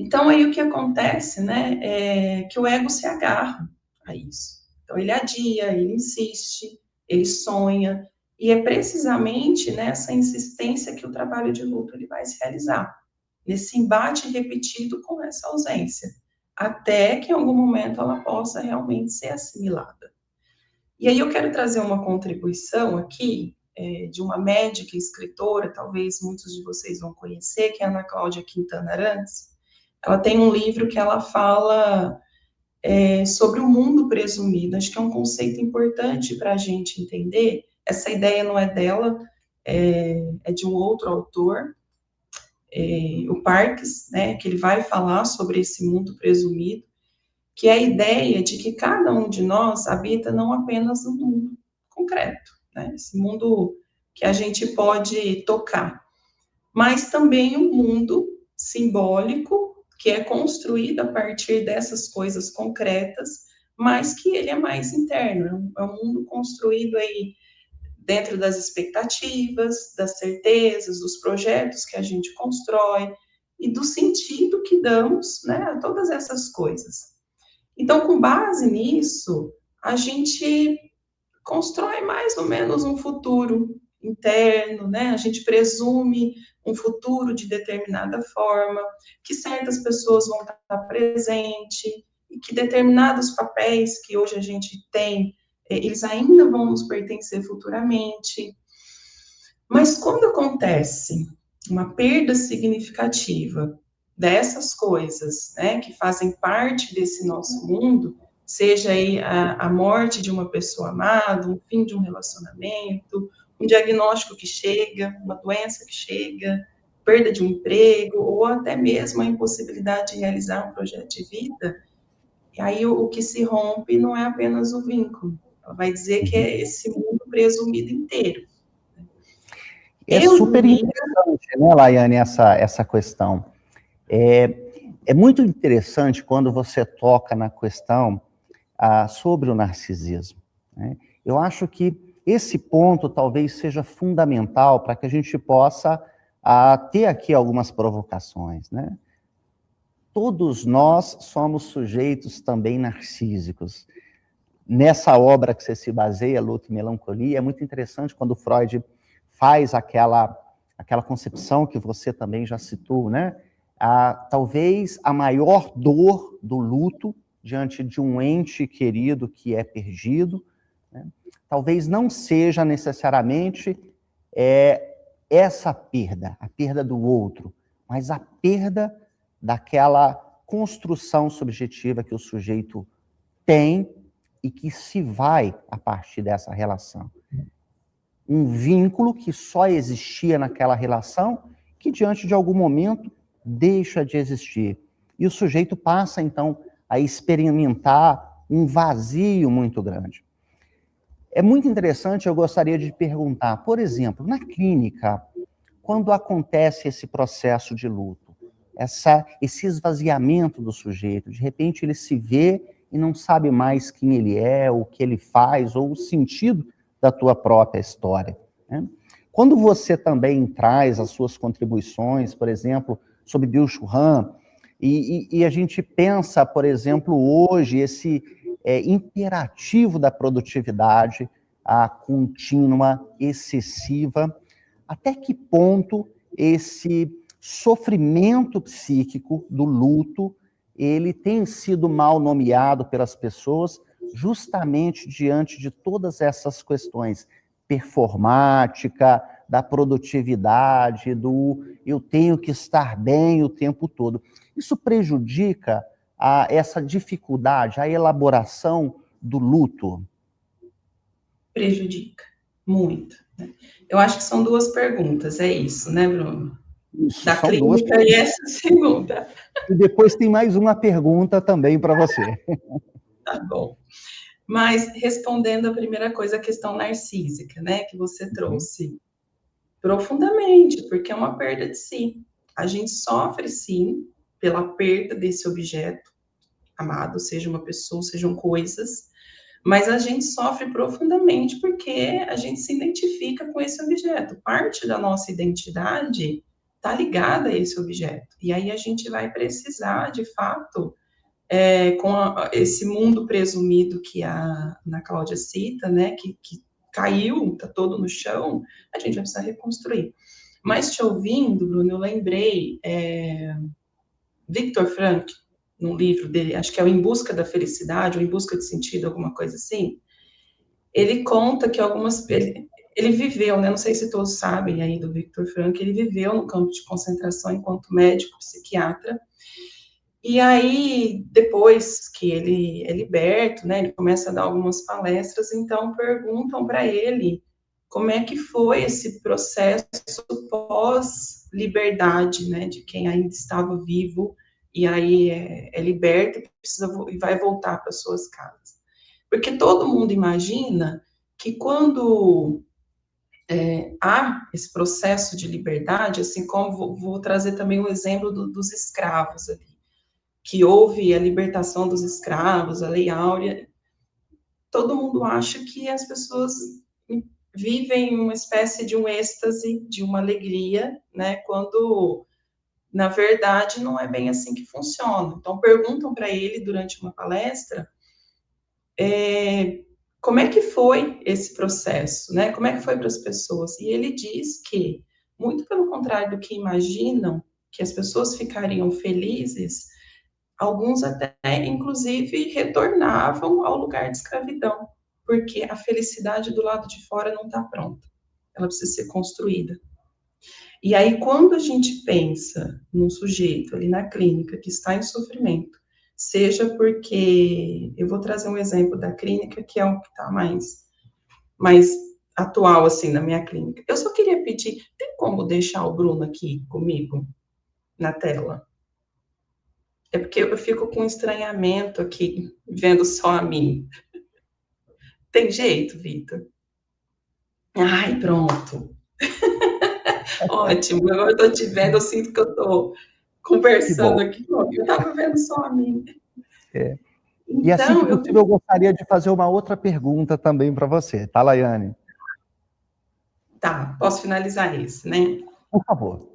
Então, aí o que acontece, né, é que o ego se agarra a isso. Então, ele adia, ele insiste, ele sonha, e é precisamente nessa insistência que o trabalho de luto ele vai se realizar, nesse embate repetido com essa ausência, até que em algum momento ela possa realmente ser assimilada. E aí eu quero trazer uma contribuição aqui, de uma médica e escritora, talvez muitos de vocês vão conhecer, que é a Ana Cláudia Quintana Arantes. Ela tem um livro que ela fala sobre o mundo presumido. Acho que é um conceito importante para a gente entender. Essa ideia não é dela, é de um outro autor, o Parks, né, que ele vai falar sobre esse mundo presumido, que é a ideia de que cada um de nós habita não apenas um mundo concreto, né, esse mundo que a gente pode tocar, mas também um mundo simbólico, que é construído a partir dessas coisas concretas, mas que ele é mais interno, é um mundo construído aí dentro das expectativas, das certezas, dos projetos que a gente constrói e do sentido que damos, né, a todas essas coisas. Então, com base nisso, a gente constrói mais ou menos um futuro interno, né? A gente presume um futuro de determinada forma, que certas pessoas vão estar presentes, e que determinados papéis que hoje a gente tem, eles ainda vão nos pertencer futuramente. Mas quando acontece uma perda significativa dessas coisas, né, que fazem parte desse nosso mundo, seja aí a morte de uma pessoa amada, um fim de um relacionamento, um diagnóstico que chega, uma doença que chega, perda de um emprego, ou até mesmo a impossibilidade de realizar um projeto de vida, e aí o que se rompe não é apenas o vínculo, ela vai dizer que é esse mundo presumido inteiro. É super interessante, né, Laiane, essa questão. É muito interessante quando você toca na questão sobre o narcisismo, né? Eu acho que esse ponto talvez seja fundamental para que a gente possa ter aqui algumas provocações, né? Todos nós somos sujeitos também narcísicos. Nessa obra que você se baseia, Luto e Melancolia, é muito interessante quando Freud faz aquela concepção que você também já citou, né? Talvez a maior dor do luto diante de um ente querido que é perdido, né? Talvez não seja necessariamente essa perda, a perda do outro, mas a perda daquela construção subjetiva que o sujeito tem e que se vai a partir dessa relação. Um vínculo que só existia naquela relação, que diante de algum momento deixa de existir. E o sujeito passa, então, a experimentar um vazio muito grande. É muito interessante, eu gostaria de perguntar, por exemplo, na clínica, quando acontece esse processo de luto, esse esvaziamento do sujeito, de repente ele se vê e não sabe mais quem ele é, o que ele faz, ou o sentido da tua própria história, né? Quando você também traz as suas contribuições, por exemplo, sobre Byung-Chul Han, e a gente pensa, por exemplo, hoje, esse imperativo da produtividade, a contínua, excessiva, até que ponto esse sofrimento psíquico do luto, ele tem sido mal nomeado pelas pessoas, justamente diante de todas essas questões performática, da produtividade, do eu tenho que estar bem o tempo todo. Isso prejudica essa dificuldade, a elaboração do luto? Prejudica, muito, né? Eu acho que são duas perguntas, é isso, né, Bruno? Isso, da são clínica duas e essa segunda. E depois tem mais uma pergunta também para você. Tá bom. Mas, respondendo a primeira coisa, a questão narcísica, né, que você trouxe profundamente, porque é uma perda de si. A gente sofre, sim, pela perda desse objeto amado, seja uma pessoa, sejam coisas, mas a gente sofre profundamente porque a gente se identifica com esse objeto. Parte da nossa identidade está ligada a esse objeto. E aí a gente vai precisar, de fato, esse mundo presumido que a Ana Cláudia cita, né, que caiu, está todo no chão, a gente vai precisar reconstruir. Mas te ouvindo, Bruno, eu lembrei Viktor Frankl, num livro dele, acho que é o Em Busca da Felicidade, ou Em Busca de Sentido, alguma coisa assim, ele conta que ele viveu, né, não sei se todos sabem aí do Viktor Frankl, ele viveu no campo de concentração enquanto médico psiquiatra, e aí, depois que ele é liberto, né, ele começa a dar algumas palestras, então perguntam para ele como é que foi esse processo pós-liberdade, né, de quem ainda estava vivo, e aí é liberto e vai voltar para suas casas. Porque todo mundo imagina que quando há esse processo de liberdade, assim como vou trazer também um exemplo dos escravos ali, que houve a libertação dos escravos, a Lei Áurea, todo mundo acha que as pessoas vivem uma espécie de um êxtase, de uma alegria, né, quando, na verdade, não é bem assim que funciona. Então, perguntam para ele, durante uma palestra, como é que foi esse processo, né, como é que foi para as pessoas? E ele diz que, muito pelo contrário do que imaginam, que as pessoas ficariam felizes, alguns até, inclusive, retornavam ao lugar de escravidão, porque a felicidade do lado de fora não está pronta, ela precisa ser construída. E aí, quando a gente pensa num sujeito ali na clínica que está em sofrimento, seja porque, eu vou trazer um exemplo da clínica, que é o que está mais atual, assim, na minha clínica. Eu só queria pedir, tem como deixar o Bruno aqui comigo, na tela? É porque eu fico com estranhamento aqui, vendo só a mim. Tem jeito, Vitor? Ai, pronto. Ótimo, agora eu estou te vendo, eu sinto que eu estou conversando aqui. Eu estava vendo só a mim. Então, e assim que possível, eu gostaria de fazer uma outra pergunta também para você, tá, Laiane? Tá, posso finalizar isso, né? Por favor.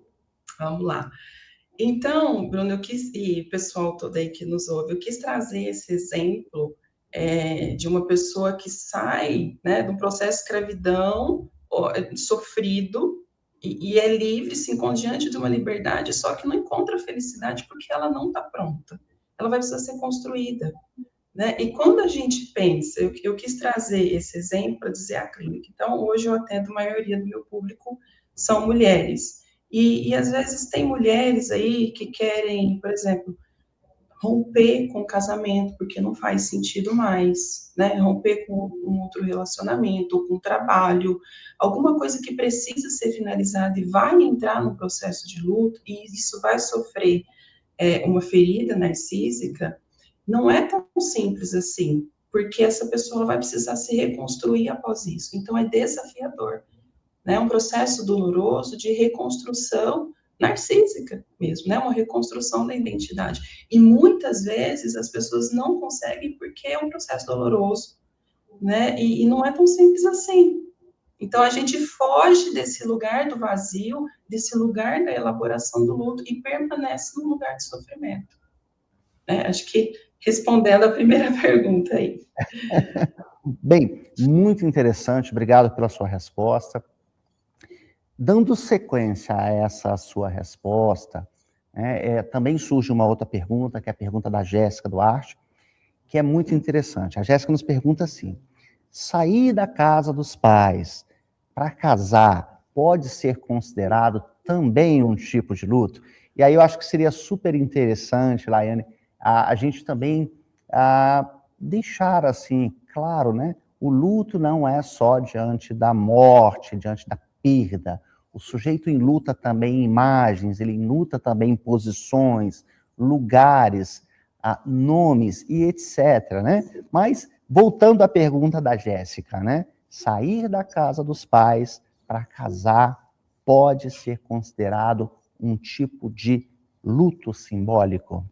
Vamos lá. Então, Bruno, eu quis, e pessoal todo aí que nos ouve, eu quis trazer esse exemplo de uma pessoa que sai, né, de um processo de escravidão sofrido e é livre, se encontra diante de uma liberdade, só que não encontra felicidade porque ela não está pronta. Ela vai precisar ser construída, né? E quando a gente pensa, eu quis trazer esse exemplo para dizer a clínica. Então, hoje eu atendo a maioria do meu público são mulheres. E às vezes tem mulheres aí que querem, por exemplo, romper com o casamento, porque não faz sentido mais, né? Romper com um outro relacionamento, ou com o trabalho, alguma coisa que precisa ser finalizada e vai entrar no processo de luto, e isso vai sofrer uma ferida narcísica, não é tão simples assim, porque essa pessoa vai precisar se reconstruir após isso. Então, é desafiador. É um processo doloroso de reconstrução narcísica mesmo, né? Uma reconstrução da identidade. E muitas vezes as pessoas não conseguem porque é um processo doloroso, né? E não é tão simples assim. Então a gente foge desse lugar do vazio, desse lugar da elaboração do luto e permanece no lugar de sofrimento. Acho que respondendo a primeira pergunta aí. Bem, muito interessante, obrigado pela sua resposta. Dando sequência a essa sua resposta, também surge uma outra pergunta, que é a pergunta da Jéssica Duarte, que é muito interessante. A Jéssica nos pergunta assim: sair da casa dos pais para casar pode ser considerado também um tipo de luto? E aí eu acho que seria super interessante, Laiane, a gente também deixar assim, claro, né? O luto não é só diante da morte, diante da perda. O sujeito enluta também imagens, ele enluta também posições, lugares, nomes e etc, né? Mas, voltando à pergunta da Jéssica, né? Sair da casa dos pais para casar pode ser considerado um tipo de luto simbólico?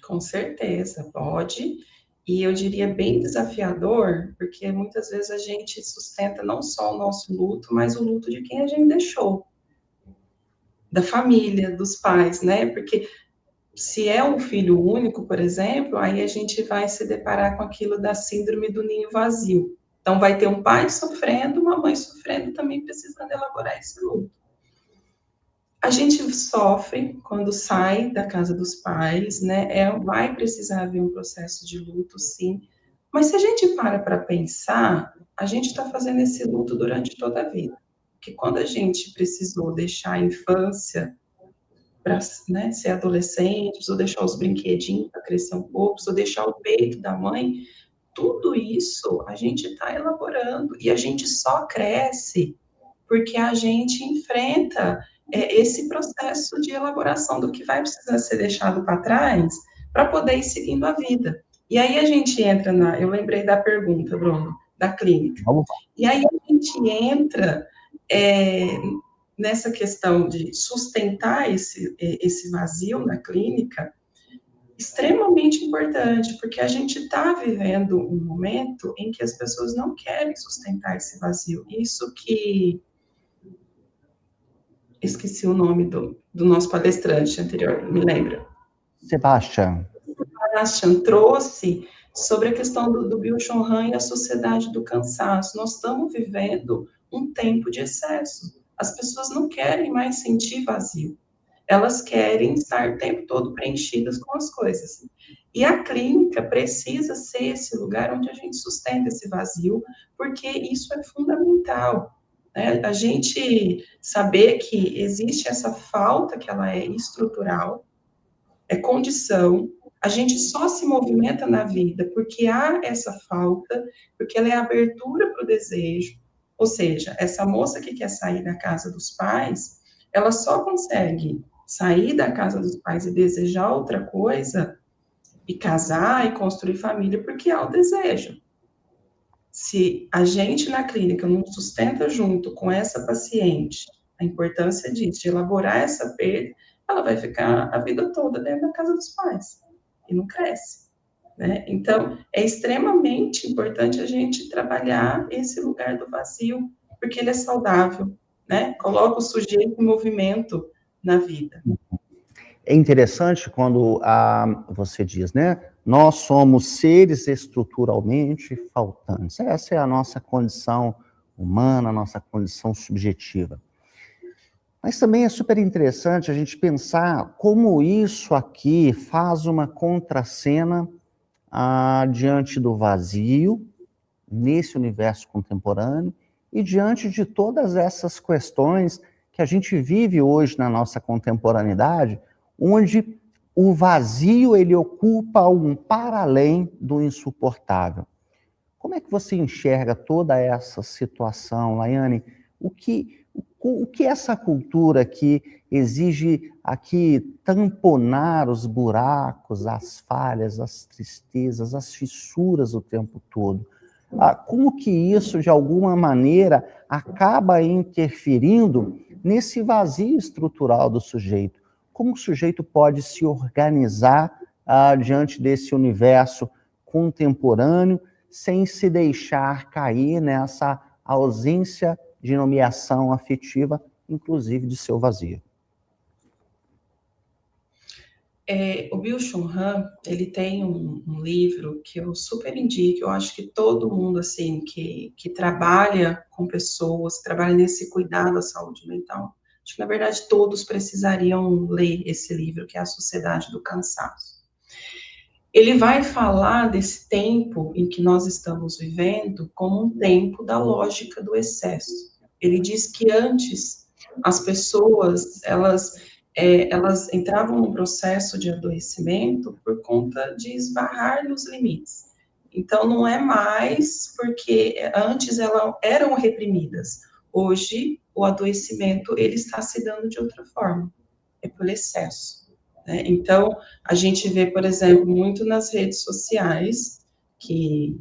Com certeza, pode. E eu diria bem desafiador, porque muitas vezes a gente sustenta não só o nosso luto, mas o luto de quem a gente deixou. da família, dos pais, né? Porque se é um filho único, por exemplo, aí a gente vai se deparar com aquilo da síndrome do ninho vazio. Então, vai ter um pai sofrendo, uma mãe sofrendo, também precisando elaborar esse luto. A gente sofre quando sai da casa dos pais, né? Vai precisar haver um processo de luto, sim. Mas se a gente para pensar, a gente está fazendo esse luto durante toda a vida. Porque quando a gente precisou deixar a infância para, né, ser adolescente, precisou deixar os brinquedinhos para crescer um pouco, precisou deixar o peito da mãe, tudo isso a gente está elaborando. E a gente só cresce porque a gente enfrenta esse processo de elaboração do que vai precisar ser deixado para trás para poder ir seguindo a vida. E aí a gente entra eu lembrei da pergunta, Bruno, da clínica. E aí a gente entra nessa questão de sustentar esse vazio na clínica, extremamente importante, porque a gente está vivendo um momento em que as pessoas não querem sustentar esse vazio. Isso que... Esqueci o nome do nosso palestrante anterior, me lembra? Sebastian trouxe sobre a questão do Byung-Chul Han e a sociedade do cansaço. Nós estamos vivendo um tempo de excesso. As pessoas não querem mais sentir vazio. Elas querem estar o tempo todo preenchidas com as coisas. E a clínica precisa ser esse lugar onde a gente sustenta esse vazio, porque isso é fundamental. Né? A gente saber que existe essa falta, que ela é estrutural, é condição, a gente só se movimenta na vida porque há essa falta, porque ela é abertura para o desejo. Ou seja, essa moça que quer sair da casa dos pais, ela só consegue sair da casa dos pais e desejar outra coisa, e casar e construir família, porque há o desejo. Se a gente na clínica não sustenta junto com essa paciente a importância disso, de elaborar essa perda, ela vai ficar a vida toda dentro da casa dos pais e não cresce, né? Então, é extremamente importante a gente trabalhar esse lugar do vazio, porque ele é saudável, né? Coloca o sujeito em movimento na vida. É interessante quando você diz, né? Nós somos seres estruturalmente faltantes. Essa é a nossa condição humana, a nossa condição subjetiva. Mas também é super interessante a gente pensar como isso aqui faz uma contracena diante do vazio, nesse universo contemporâneo, e diante de todas essas questões que a gente vive hoje na nossa contemporaneidade, onde o vazio ele ocupa um para-além do insuportável. Como é que você enxerga toda essa situação, Laiane? O que essa cultura que exige aqui tamponar os buracos, as falhas, as tristezas, as fissuras o tempo todo? Como que isso, de alguma maneira, acaba interferindo nesse vazio estrutural do sujeito? Como o sujeito pode se organizar diante desse universo contemporâneo sem se deixar cair nessa ausência de nomeação afetiva, inclusive de seu vazio? O Byung-Chul Han, ele tem um livro que eu super indico, eu acho que todo mundo, assim, que trabalha com pessoas, trabalha nesse cuidado da saúde mental, acho que, na verdade, todos precisariam ler esse livro, que é A Sociedade do Cansaço. Ele vai falar desse tempo em que nós estamos vivendo como um tempo da lógica do excesso. Ele diz que antes as pessoas, elas entravam num processo de adoecimento por conta de esbarrar nos limites. Então, não é mais porque antes elas eram reprimidas. Hoje, o adoecimento, ele está se dando de outra forma. É por excesso. Né? Então, a gente vê, por exemplo, muito nas redes sociais que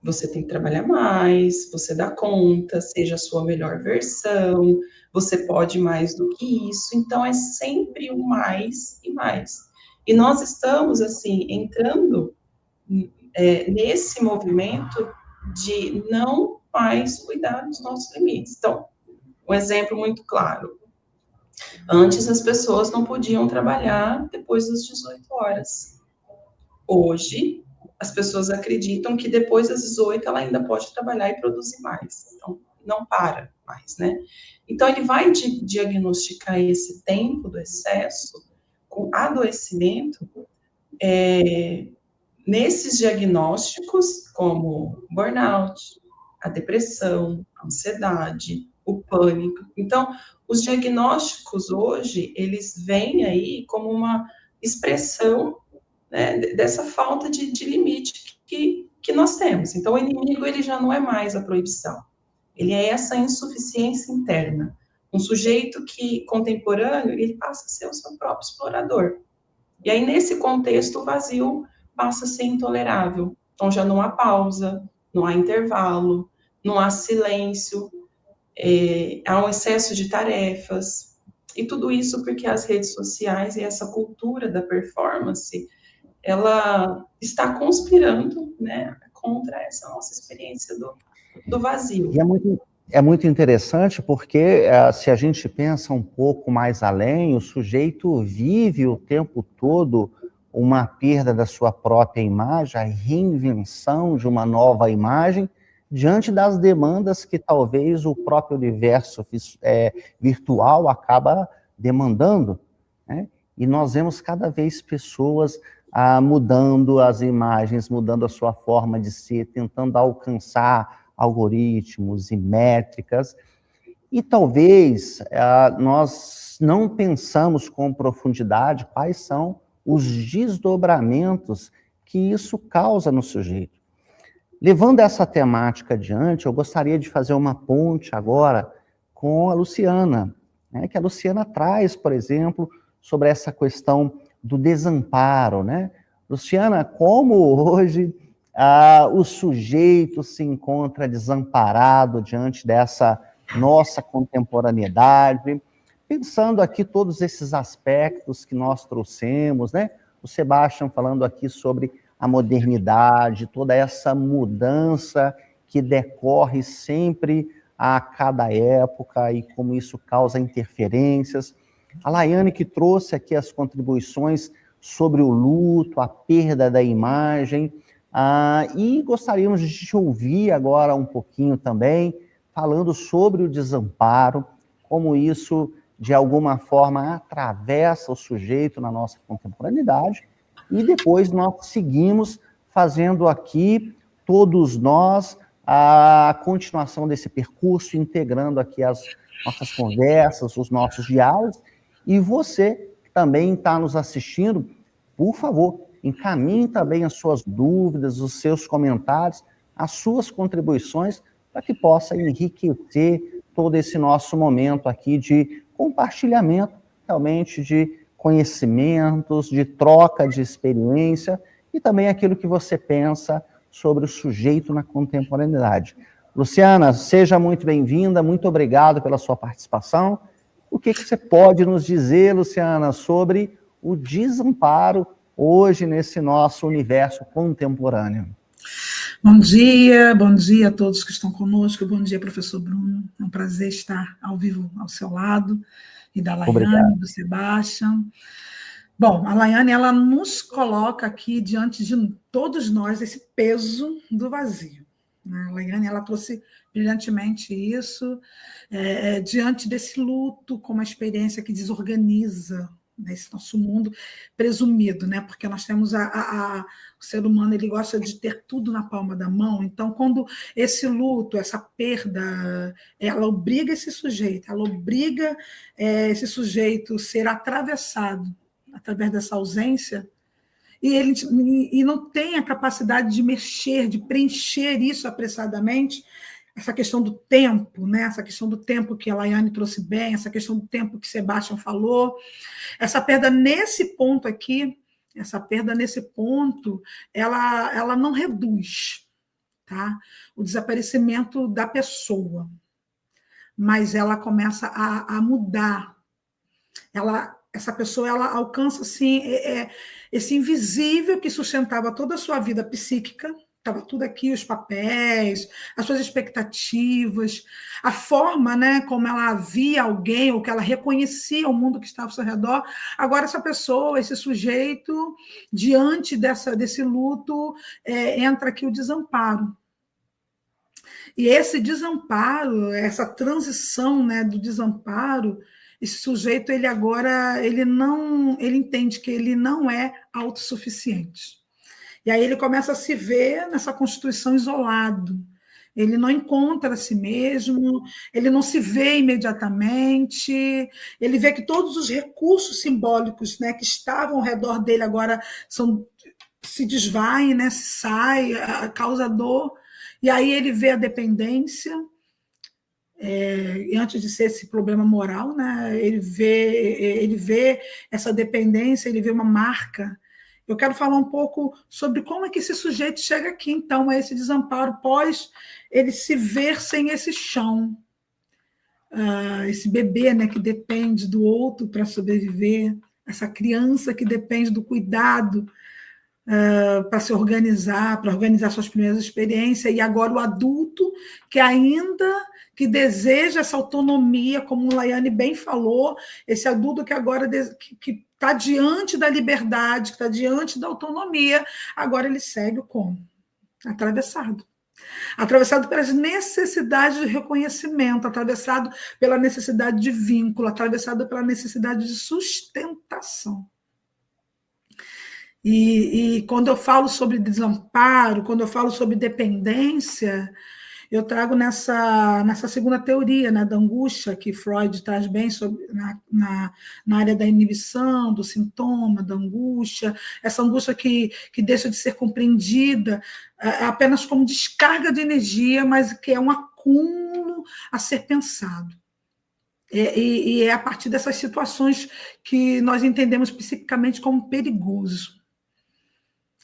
você tem que trabalhar mais, você dá conta, seja a sua melhor versão, você pode mais do que isso, então é sempre o mais e mais. E nós estamos, assim, entrando nesse movimento de não mais cuidar dos nossos limites. Então, um exemplo muito claro, Antes as pessoas não podiam trabalhar depois das 18 horas. Hoje, as pessoas acreditam que depois das 18 ela ainda pode trabalhar e produzir mais. Então, não para mais, né? Então, ele vai diagnosticar esse tempo do excesso com adoecimento, nesses diagnósticos, como burnout, a depressão, a ansiedade, o pânico. Então, os diagnósticos hoje, eles vêm aí como uma expressão, né, dessa falta de limite que nós temos. Então, o inimigo, ele já não é mais a proibição, ele é essa insuficiência interna. Um sujeito contemporâneo, ele passa a ser o seu próprio explorador. E aí, nesse contexto, o vazio passa a ser intolerável. Então, já não há pausa, não há intervalo, não há silêncio, há um excesso de tarefas. E tudo isso porque as redes sociais e essa cultura da performance, ela está conspirando, né, contra essa nossa experiência do vazio. E é muito interessante porque, se a gente pensa um pouco mais além, o sujeito vive o tempo todo uma perda da sua própria imagem, a reinvenção de uma nova imagem, diante das demandas que talvez o próprio universo virtual acaba demandando, né? E nós vemos cada vez pessoas mudando as imagens, mudando a sua forma de ser, tentando alcançar algoritmos e métricas, e talvez nós não pensamos com profundidade quais são os desdobramentos que isso causa no sujeito. Levando essa temática adiante, eu gostaria de fazer uma ponte agora com a Luciana, né, que a Luciana traz, por exemplo, sobre essa questão do desamparo, né? Luciana, como hoje o sujeito se encontra desamparado diante dessa nossa contemporaneidade, pensando aqui todos esses aspectos que nós trouxemos, né? O Sebastião falando aqui sobre a modernidade, toda essa mudança que decorre sempre a cada época e como isso causa interferências. A Laiane que trouxe aqui as contribuições sobre o luto, a perda da imagem, e gostaríamos de te ouvir agora um pouquinho também, falando sobre o desamparo, como isso, de alguma forma, atravessa o sujeito na nossa contemporaneidade, e depois nós seguimos fazendo aqui, todos nós, a continuação desse percurso, integrando aqui as nossas conversas, os nossos diálogos, e você que também está nos assistindo, por favor, encaminhe também as suas dúvidas, os seus comentários, as suas contribuições, para que possa enriquecer todo esse nosso momento aqui de compartilhamento, realmente de conhecimentos, de troca de experiência, e também aquilo que você pensa sobre o sujeito na contemporaneidade. Luciana, seja muito bem-vinda, muito obrigado pela sua participação. O que você pode nos dizer, Luciana, sobre o desamparo hoje nesse nosso universo contemporâneo? Bom dia a todos que estão conosco, bom dia, professor Bruno, é um prazer estar ao vivo ao seu lado, e da Laiane, do Sebastião. Bom, a Laiane, ela nos coloca aqui diante de todos nós esse peso do vazio. A Laiane, ela trouxe brilhantemente isso, diante desse luto, com uma experiência que desorganiza nesse nosso mundo presumido, né? Porque nós temos o ser humano, ele gosta de ter tudo na palma da mão. Então, quando esse luto, essa perda, ela obriga esse sujeito, ela obriga esse sujeito a ser atravessado através dessa ausência, e ele não tem a capacidade de mexer, de preencher isso apressadamente. Essa questão do tempo, né? Essa questão do tempo que a Laiane trouxe bem, essa questão do tempo que Sebastião falou, essa perda nesse ponto aqui, ela não reduz, tá? O desaparecimento da pessoa, mas ela começa a mudar. Essa pessoa, ela alcança assim, esse invisível que sustentava toda a sua vida psíquica, estava tudo aqui, os papéis, as suas expectativas, a forma, né, como ela via alguém, ou que ela reconhecia o mundo que estava ao seu redor. Agora, essa pessoa, esse sujeito, diante desse luto, entra aqui o desamparo. E esse desamparo, essa transição, né, do desamparo, esse sujeito, ele agora, ele entende que ele não é autossuficiente. E aí ele começa a se ver nessa constituição isolado. Ele não encontra a si mesmo, ele não se vê imediatamente, ele vê que todos os recursos simbólicos, né, que estavam ao redor dele agora se desvaem, né, se sai, causa dor. E aí ele vê a dependência, e antes de ser esse problema moral, né, ele vê essa dependência, ele vê uma marca. Eu quero falar um pouco sobre como é que esse sujeito chega aqui, então, a esse desamparo, pós ele se ver sem esse chão. Esse bebê, né, que depende do outro para sobreviver, essa criança que depende do cuidado para se organizar, para organizar suas primeiras experiências, e agora o adulto que deseja essa autonomia, como o Laiane bem falou, esse adulto que agora que está diante da liberdade, que está diante da autonomia, agora ele segue como? Atravessado pelas necessidades de reconhecimento, atravessado pela necessidade de vínculo, atravessado pela necessidade de sustentação. E quando eu falo sobre desamparo, quando eu falo sobre dependência, eu trago nessa segunda teoria, né, da angústia, que Freud traz bem sobre, na área da inibição, do sintoma, da angústia, essa angústia que deixa de ser compreendida apenas como descarga de energia, mas que é um acúmulo a ser pensado. E é a partir dessas situações que nós entendemos psiquicamente como perigoso.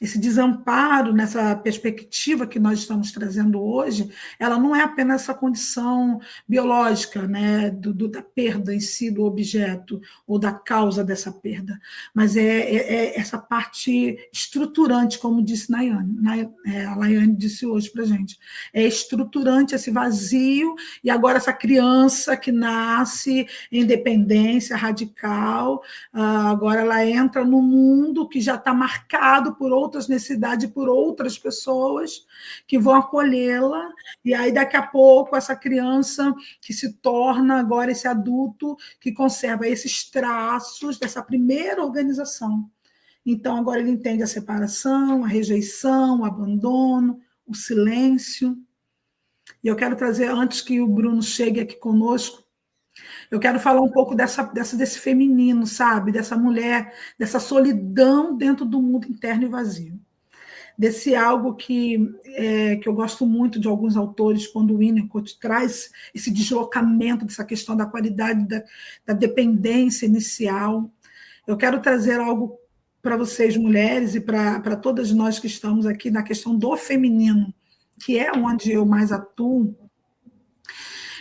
Esse desamparo, nessa perspectiva que nós estamos trazendo hoje, ela não é apenas essa condição biológica, né, da perda em si do objeto, ou da causa dessa perda, mas é essa parte estruturante, como disse a Laiane disse hoje para a gente. É estruturante esse vazio, e agora essa criança que nasce em dependência radical, agora ela entra no mundo que já está marcado por outras necessidades, por outras pessoas que vão acolhê-la, e aí daqui a pouco essa criança que se torna agora esse adulto que conserva esses traços dessa primeira organização. Então agora ele entende a separação, a rejeição, o abandono, o silêncio. E eu quero trazer, antes que o Bruno chegue aqui conosco, eu quero falar um pouco desse feminino, sabe? Dessa mulher, dessa solidão dentro do mundo interno e vazio. Desse algo que eu gosto muito de alguns autores, quando o Winnicott traz esse deslocamento dessa questão da qualidade da dependência inicial. Eu quero trazer algo para vocês, mulheres, e para todas nós que estamos aqui na questão do feminino, que é onde eu mais atuo,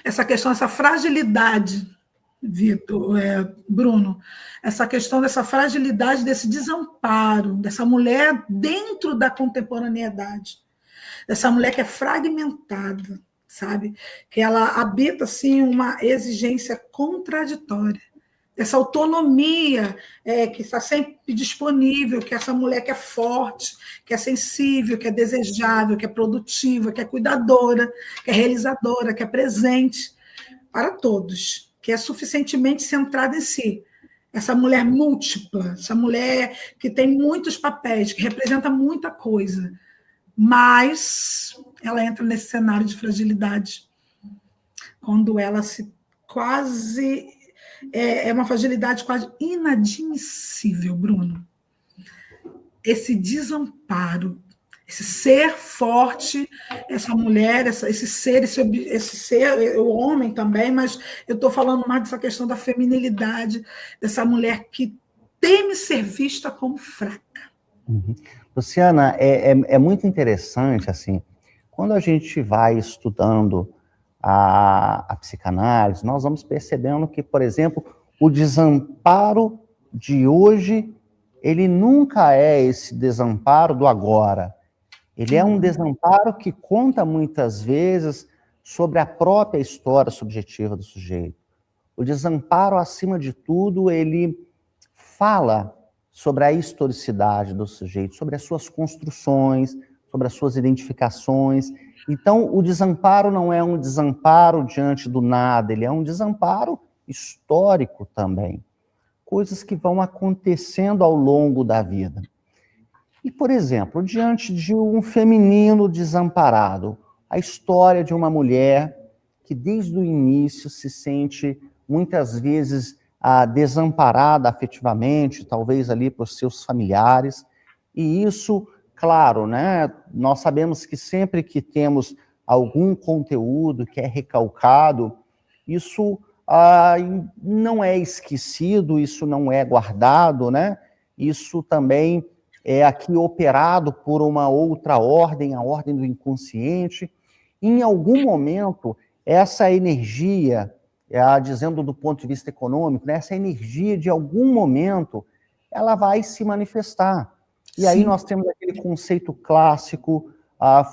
essa questão, essa fragilidade, Bruno, essa questão dessa fragilidade, desse desamparo, dessa mulher dentro da contemporaneidade, dessa mulher que é fragmentada, sabe? Que ela habita, assim, uma exigência contraditória, essa autonomia que está sempre disponível, que essa mulher que é forte, que é sensível, que é desejável, que é produtiva, que é cuidadora, que é realizadora, que é presente para todos, que é suficientemente centrada em si. Essa mulher múltipla, essa mulher que tem muitos papéis, que representa muita coisa, mas ela entra nesse cenário de fragilidade, quando ela se quase... É uma fragilidade quase inadmissível, Bruno. Esse desamparo, esse ser forte, essa mulher, esse ser, o homem também, mas eu estou falando mais dessa questão da feminilidade, dessa mulher que teme ser vista como fraca. Uhum. Luciana, é muito interessante, assim, quando a gente vai estudando a psicanálise, nós vamos percebendo que, por exemplo, o desamparo de hoje, ele nunca é esse desamparo do agora. Ele é um desamparo que conta muitas vezes sobre a própria história subjetiva do sujeito. O desamparo, acima de tudo, ele fala sobre a historicidade do sujeito, sobre as suas construções, sobre as suas identificações. Então, o desamparo não é um desamparo diante do nada, ele é um desamparo histórico também. Coisas que vão acontecendo ao longo da vida. E, por exemplo, diante de um feminino desamparado, a história de uma mulher que desde o início se sente muitas vezes desamparada afetivamente, talvez ali por seus familiares, e isso, claro, né, nós sabemos que sempre que temos algum conteúdo que é recalcado, isso não é esquecido, isso não é guardado, né? Isso também é aqui operado por uma outra ordem, a ordem do inconsciente. Em algum momento, essa energia, dizendo do ponto de vista econômico, né, essa energia, de algum momento, ela vai se manifestar. E Sim. Aí nós temos aquele conceito clássico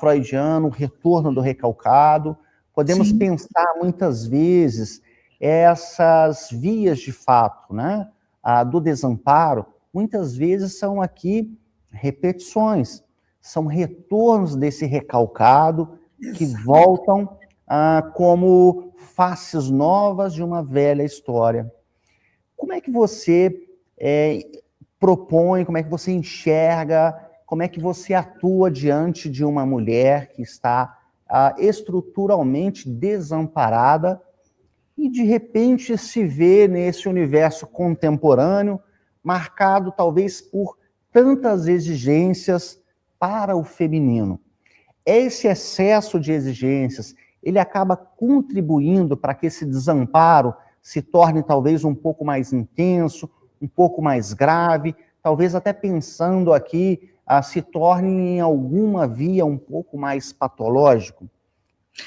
freudiano, o retorno do recalcado. Podemos Sim. pensar, muitas vezes, essas vias de fato, né, do desamparo, muitas vezes são aqui repetições, são retornos desse recalcado que voltam como faces novas de uma velha história. Como é que você propõe, como é que você enxerga, como é que você atua diante de uma mulher que está estruturalmente desamparada e, de repente, se vê nesse universo contemporâneo, marcado talvez por tantas exigências para o feminino? Esse excesso de exigências, ele acaba contribuindo para que esse desamparo se torne talvez um pouco mais intenso, um pouco mais grave, talvez até pensando aqui, se torne em alguma via um pouco mais patológico.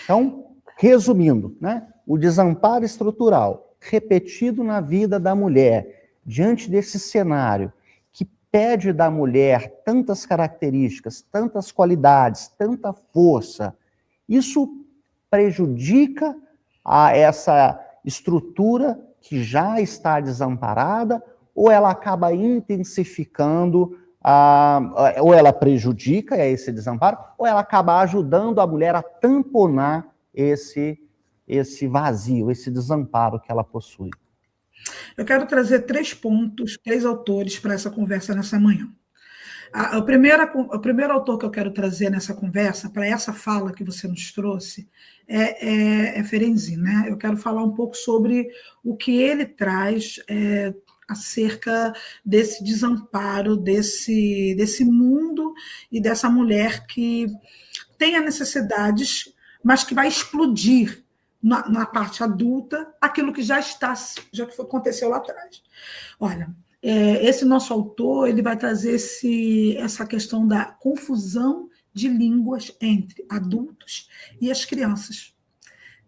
Então, resumindo, né? O desamparo estrutural repetido na vida da mulher, diante desse cenário que pede da mulher tantas características, tantas qualidades, tanta força, isso prejudica essa estrutura que já está desamparada, ou ela acaba intensificando, ou ela prejudica esse desamparo, ou ela acaba ajudando a mulher a tamponar esse vazio, esse desamparo que ela possui? Eu quero trazer 3 pontos, 3 autores para essa conversa nessa manhã. O primeiro autor que eu quero trazer nessa conversa, para essa fala que você nos trouxe, é Ferenczi, né? Eu quero falar um pouco sobre o que ele traz acerca desse desamparo, desse mundo e dessa mulher que tem as necessidades, mas que vai explodir na parte adulta aquilo que já aconteceu lá atrás. Olha, esse nosso autor, ele vai trazer essa questão da confusão de línguas entre adultos e as crianças,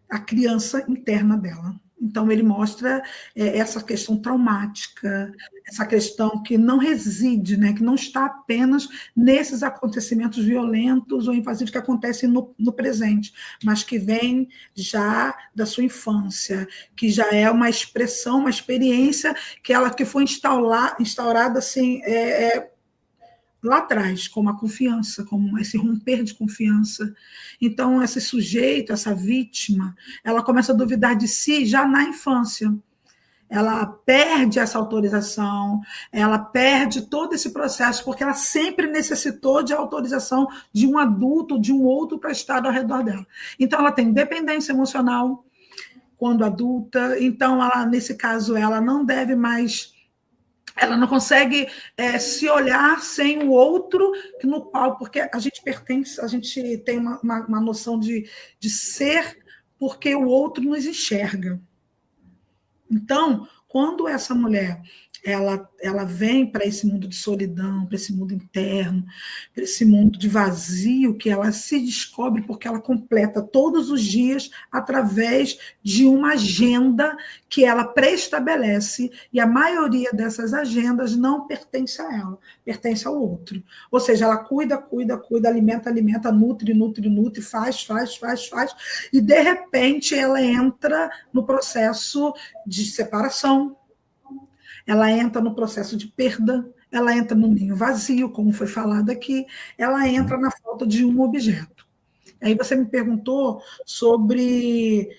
a criança interna dela. Então, ele mostra essa questão traumática, essa questão que não reside, né, que não está apenas nesses acontecimentos violentos ou invasivos que acontecem no presente, mas que vem já da sua infância, que já é uma expressão, uma experiência que foi instaurada assim, lá atrás, como a confiança, como esse romper de confiança. Então, esse sujeito, essa vítima, ela começa a duvidar de si já na infância. Ela perde essa autorização, ela perde todo esse processo, porque ela sempre necessitou de autorização de um adulto, de um outro para estar ao redor dela. Então, ela tem dependência emocional quando adulta, então, nesse caso, ela não deve mais... Ela não consegue se olhar sem o outro, no qual, porque a gente pertence, a gente tem uma noção de ser, porque o outro nos enxerga. Então, quando essa mulher ela vem para esse mundo de solidão, para esse mundo interno, para esse mundo de vazio, que ela se descobre porque ela completa todos os dias através de uma agenda que ela pré-estabelece, e a maioria dessas agendas não pertence a ela, pertence ao outro. Ou seja, ela cuida, alimenta, nutre, faz, e de repente ela entra no processo de separação, ela entra no processo de perda, ela entra no ninho vazio, como foi falado aqui, ela entra na falta de um objeto. Aí você me perguntou sobre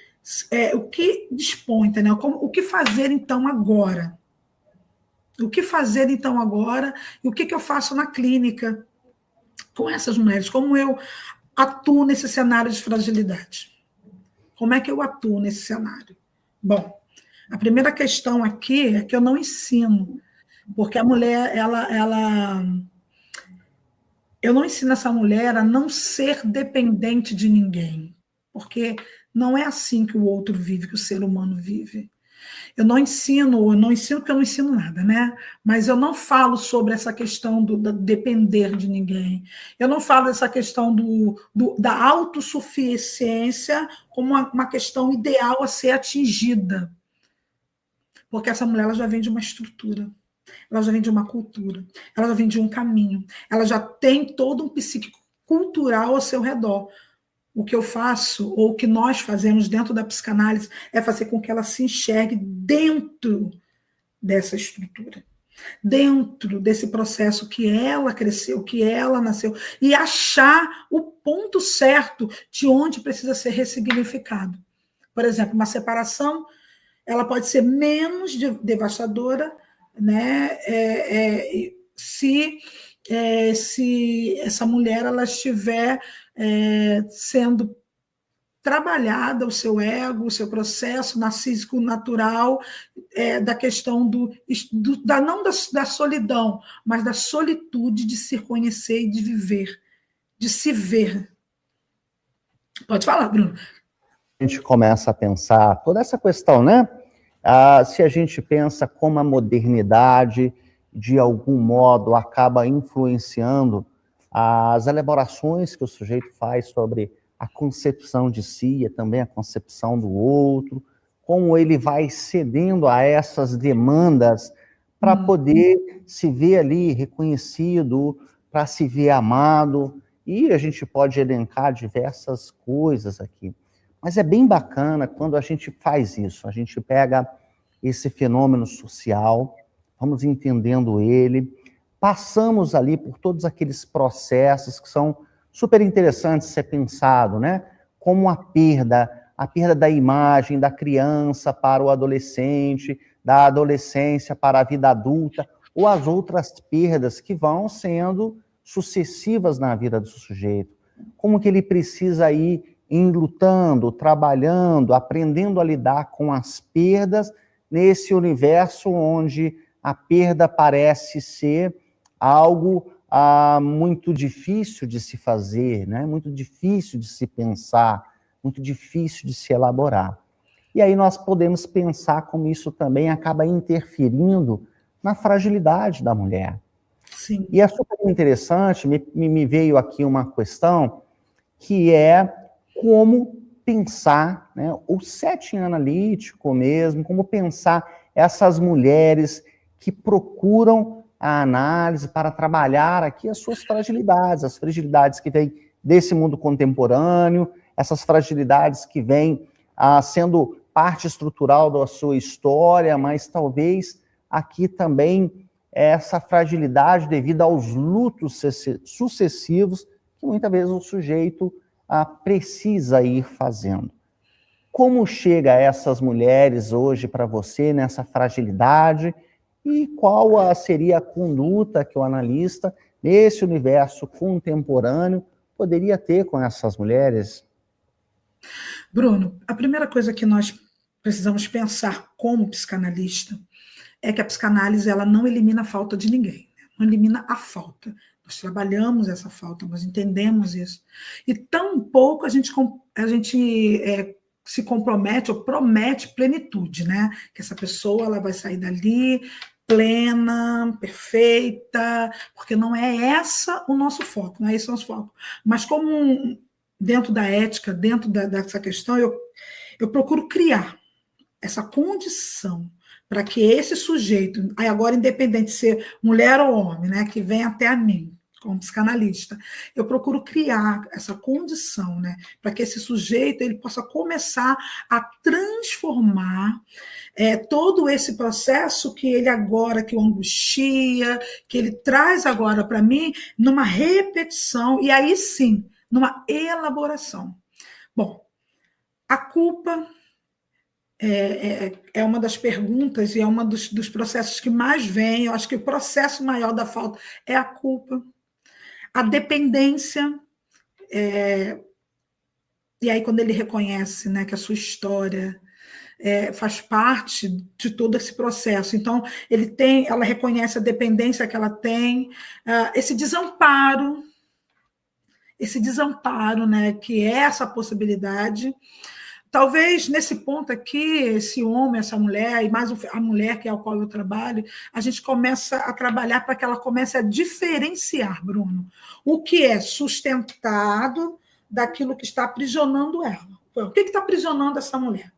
o que desponta, né? O que fazer então agora? O que fazer então agora? E o que eu faço na clínica com essas mulheres? Como eu atuo nesse cenário de fragilidade? Como é que eu atuo nesse cenário? Bom, a primeira questão aqui é que eu não ensino, porque a mulher, eu não ensino essa mulher a não ser dependente de ninguém, porque não é assim que o outro vive, que o ser humano vive. Eu não ensino porque eu não ensino nada, né? Mas eu não falo sobre essa questão do depender de ninguém. Eu não falo dessa questão da autossuficiência como uma questão ideal a ser atingida. Porque essa mulher ela já vem de uma estrutura, ela já vem de uma cultura, ela já vem de um caminho, ela já tem todo um psíquico cultural ao seu redor. O que eu faço, ou o que nós fazemos dentro da psicanálise, é fazer com que ela se enxergue dentro dessa estrutura, dentro desse processo que ela cresceu, que ela nasceu, e achar o ponto certo de onde precisa ser ressignificado. Por exemplo, uma separação, ela pode ser menos devastadora, né, se essa mulher ela estiver sendo trabalhada, o seu ego, o seu processo narcísico natural, da questão não da solidão, mas da solitude de se conhecer e de viver, de se ver. Pode falar, Bruno. A gente começa a pensar toda essa questão, né? Se a gente pensa como a modernidade, de algum modo, acaba influenciando as elaborações que o sujeito faz sobre a concepção de si, e também a concepção do outro, como ele vai cedendo a essas demandas para poder se ver ali reconhecido, para se ver amado, e a gente pode elencar diversas coisas aqui. Mas é bem bacana quando a gente faz isso, a gente pega esse fenômeno social, vamos entendendo ele, passamos ali por todos aqueles processos que são super interessantes de ser pensado, né? Como a perda da imagem da criança para o adolescente, da adolescência para a vida adulta, ou as outras perdas que vão sendo sucessivas na vida do sujeito. Como que ele precisa ir lutando, trabalhando, aprendendo a lidar com as perdas nesse universo onde a perda parece ser algo muito difícil de se fazer, né? Muito difícil de se pensar, muito difícil de se elaborar. E aí nós podemos pensar como isso também acaba interferindo na fragilidade da mulher. Sim. E é super interessante, me veio aqui uma questão que é como pensar, né, o setting analítico mesmo, como pensar essas mulheres que procuram a análise para trabalhar aqui as suas fragilidades, as fragilidades que vêm desse mundo contemporâneo, essas fragilidades que vêm sendo parte estrutural da sua história, mas talvez aqui também essa fragilidade devido aos lutos sucessivos que muitas vezes o sujeito precisa ir fazendo. Como chega essas mulheres hoje para você nessa fragilidade e qual seria a conduta que o analista, nesse universo contemporâneo, poderia ter com essas mulheres? Bruno, a primeira coisa que nós precisamos pensar como psicanalista é que a psicanálise ela não elimina a falta de ninguém, não elimina a falta. Nós trabalhamos essa falta, nós entendemos isso. E tão pouco a gente se compromete ou promete plenitude, né? Que essa pessoa ela vai sair dali plena, perfeita, porque não é essa o nosso foco, não é esse o nosso foco. Mas como dentro da ética, dentro dessa questão, eu procuro criar essa condição para que esse sujeito, aí agora independente de ser mulher ou homem, né, que vem até a mim, como psicanalista, eu procuro criar essa condição, né, para que esse sujeito ele possa começar a transformar todo esse processo que ele agora, que o angustia, que ele traz agora para mim, numa repetição, e aí sim, numa elaboração. Bom, a culpa é uma das perguntas e é um dos processos que mais vem. Eu acho que o processo maior da falta é a culpa. A dependência, e aí quando ele reconhece, né, que a sua história faz parte de todo esse processo, então ela reconhece a dependência que ela tem, esse desamparo, né, que é essa possibilidade. Talvez, nesse ponto aqui, esse homem, essa mulher, e mais a mulher que é ao qual eu trabalho, a gente começa a trabalhar para que ela comece a diferenciar, Bruno, o que é sustentado daquilo que está aprisionando ela. O que está aprisionando essa mulher?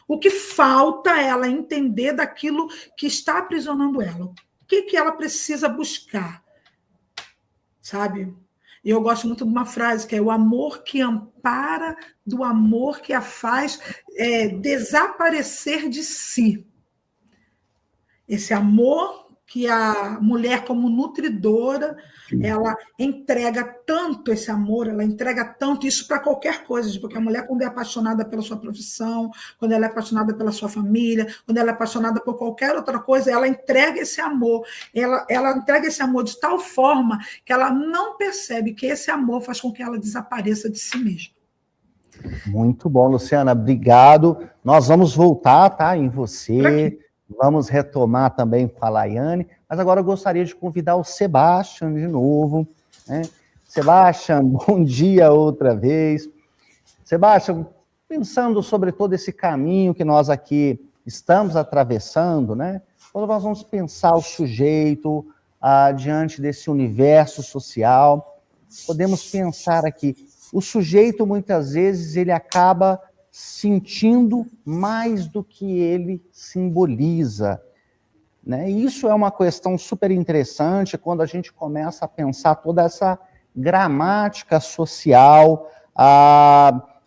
O que falta ela entender daquilo que está aprisionando ela? O que ela precisa buscar? Sabe? E eu gosto muito de uma frase, que é o amor que ampara do amor que a faz desaparecer de si. Esse amor que a mulher, como nutridora, ela entrega tanto esse amor, ela entrega tanto isso para qualquer coisa, porque a mulher, quando é apaixonada pela sua profissão, quando ela é apaixonada pela sua família, quando ela é apaixonada por qualquer outra coisa, ela entrega esse amor, ela entrega esse amor de tal forma que ela não percebe que esse amor faz com que ela desapareça de si mesma. Muito bom, Luciana, obrigado. Nós vamos voltar, tá, em você. Vamos retomar também com a Laiane, mas agora eu gostaria de convidar o Sebastian de novo, né? Sebastian, bom dia outra vez. Sebastian, pensando sobre todo esse caminho que nós aqui estamos atravessando, né? Quando nós vamos pensar o sujeito diante desse universo social, podemos pensar aqui, o sujeito muitas vezes ele acaba sentindo mais do que ele simboliza, né? E isso é uma questão super interessante quando a gente começa a pensar toda essa gramática social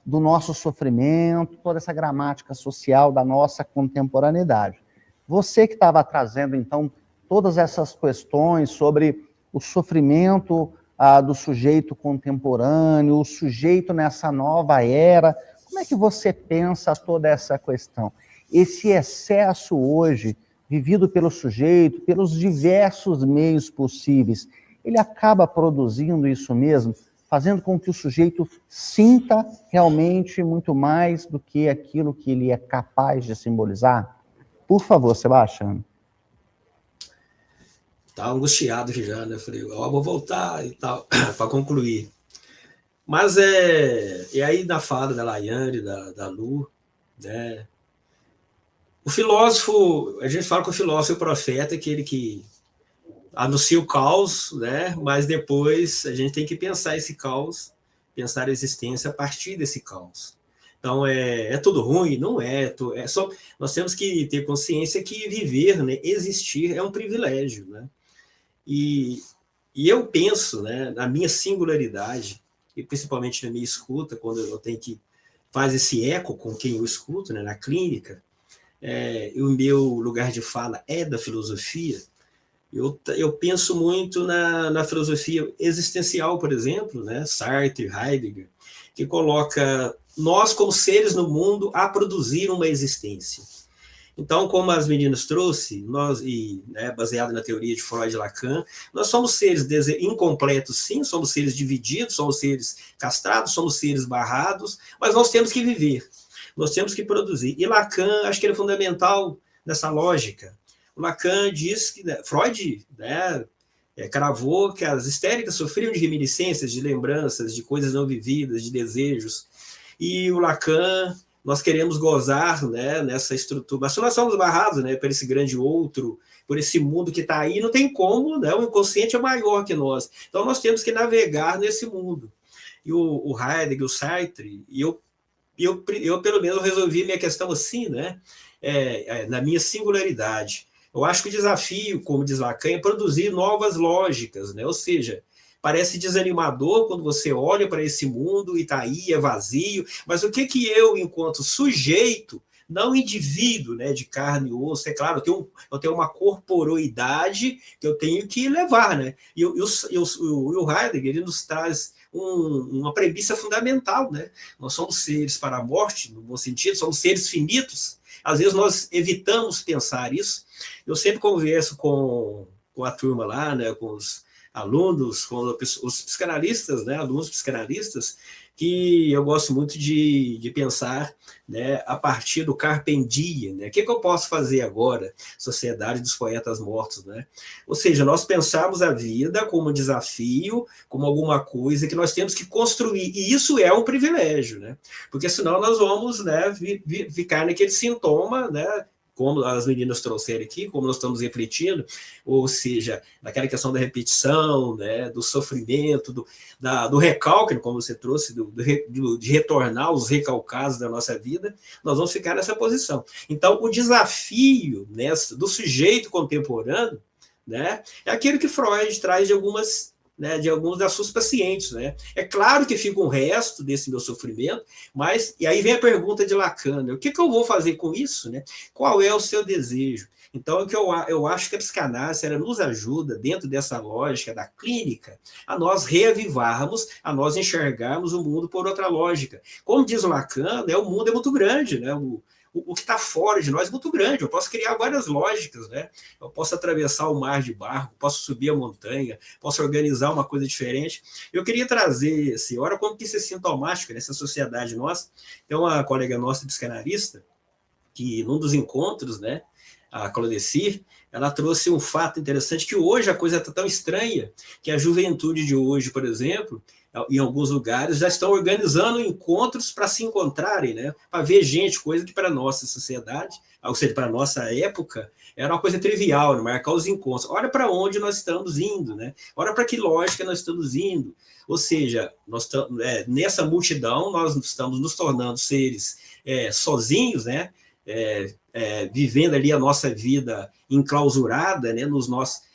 do nosso sofrimento, toda essa gramática social da nossa contemporaneidade. Você que estava trazendo, então, todas essas questões sobre o sofrimento do sujeito contemporâneo, o sujeito nessa nova era, como é que você pensa toda essa questão? Esse excesso hoje, vivido pelo sujeito, pelos diversos meios possíveis, ele acaba produzindo isso mesmo, fazendo com que o sujeito sinta realmente muito mais do que aquilo que ele é capaz de simbolizar? Por favor, Sebastião. Tá angustiado já, né? Eu falei, vou voltar e tal, para concluir. Mas e aí na fala da Laiane, da Lu, né? O filósofo, a gente fala que o filósofo é o profeta, aquele que anuncia o caos, né? Mas depois a gente tem que pensar esse caos, pensar a existência a partir desse caos. Então, é tudo ruim? Não é. Só, nós temos que ter consciência que viver, né, existir, é um privilégio, né? E eu penso, né, na minha singularidade, e principalmente na minha escuta, quando eu tenho que fazer esse eco com quem eu escuto, né, na clínica, o meu lugar de fala é da filosofia. Eu penso muito na filosofia existencial, por exemplo, né, Sartre, Heidegger, que coloca nós como seres no mundo a produzir uma existência. Então, como as meninas trouxe, baseado na teoria de Freud e Lacan, nós somos seres incompletos, sim, somos seres divididos, somos seres castrados, somos seres barrados, mas nós temos que viver, nós temos que produzir. E Lacan, acho que ele é fundamental nessa lógica. O Lacan diz que, Freud, né, cravou que as histéricas sofriam de reminiscências, de lembranças, de coisas não vividas, de desejos. E o Lacan, nós queremos gozar, né, nessa estrutura, mas se nós somos barrados, né, por esse grande outro, por esse mundo que está aí, não tem como, né, o inconsciente é maior que nós, então nós temos que navegar nesse mundo. E o Heidegger, o Sartre, e eu pelo menos resolvi minha questão assim, né, na minha singularidade. Eu acho que o desafio, como diz Lacan, é produzir novas lógicas, né, ou seja, parece desanimador quando você olha para esse mundo e está aí, é vazio, mas o que eu, enquanto sujeito, não indivíduo, né, de carne e osso, é claro, eu tenho uma corporoidade que eu tenho que levar, né? E o Heidegger, ele nos traz uma premissa fundamental, né? Nós somos seres para a morte, no bom sentido, somos seres finitos. Às vezes nós evitamos pensar isso. Eu sempre converso com a turma lá, né, com os alunos, com os psicanalistas, né, alunos psicanalistas, que eu gosto muito de pensar, né, a partir do Carpe Diem, né? O que eu posso fazer agora? Sociedade dos Poetas Mortos, né? Ou seja, nós pensamos a vida como um desafio, como alguma coisa que nós temos que construir, e isso é um privilégio, né? Porque senão nós vamos, né, ficar naquele sintoma, né, como as meninas trouxeram aqui, como nós estamos refletindo, ou seja, naquela questão da repetição, né, do sofrimento, do recalque, como você trouxe, de retornar os recalcados da nossa vida, nós vamos ficar nessa posição. Então, o desafio do sujeito contemporâneo, né, é aquilo que Freud traz de alguns das suas pacientes, né? É claro que fica um resto desse meu sofrimento, mas, e aí vem a pergunta de Lacan, né? O que eu vou fazer com isso, né? Qual é o seu desejo? Então, o que eu acho que a psicanálise ela nos ajuda, dentro dessa lógica da clínica, a nós reavivarmos, a nós enxergarmos o mundo por outra lógica. Como diz o Lacan, né, o mundo é muito grande, né? O que está fora de nós é muito grande, eu posso criar várias lógicas, né? Eu posso atravessar o mar de barco, posso subir a montanha, posso organizar uma coisa diferente. Eu queria trazer, assim, olha como que isso é sintomático nessa sociedade nossa. Tem uma colega nossa, psicanalista, que num dos encontros, né, a Claudecir, ela trouxe um fato interessante, que hoje a coisa está tão estranha, que a juventude de hoje, por exemplo, em alguns lugares, já estão organizando encontros para se encontrarem, né? Para ver gente, coisa que para a nossa sociedade, ou seja, para a nossa época, era uma coisa trivial, né? Marcar os encontros. Olha para onde nós estamos indo, né? Olha para que lógica nós estamos indo. Ou seja, nessa multidão, nós estamos nos tornando seres sozinhos, né? Vivendo ali a nossa vida enclausurada, né?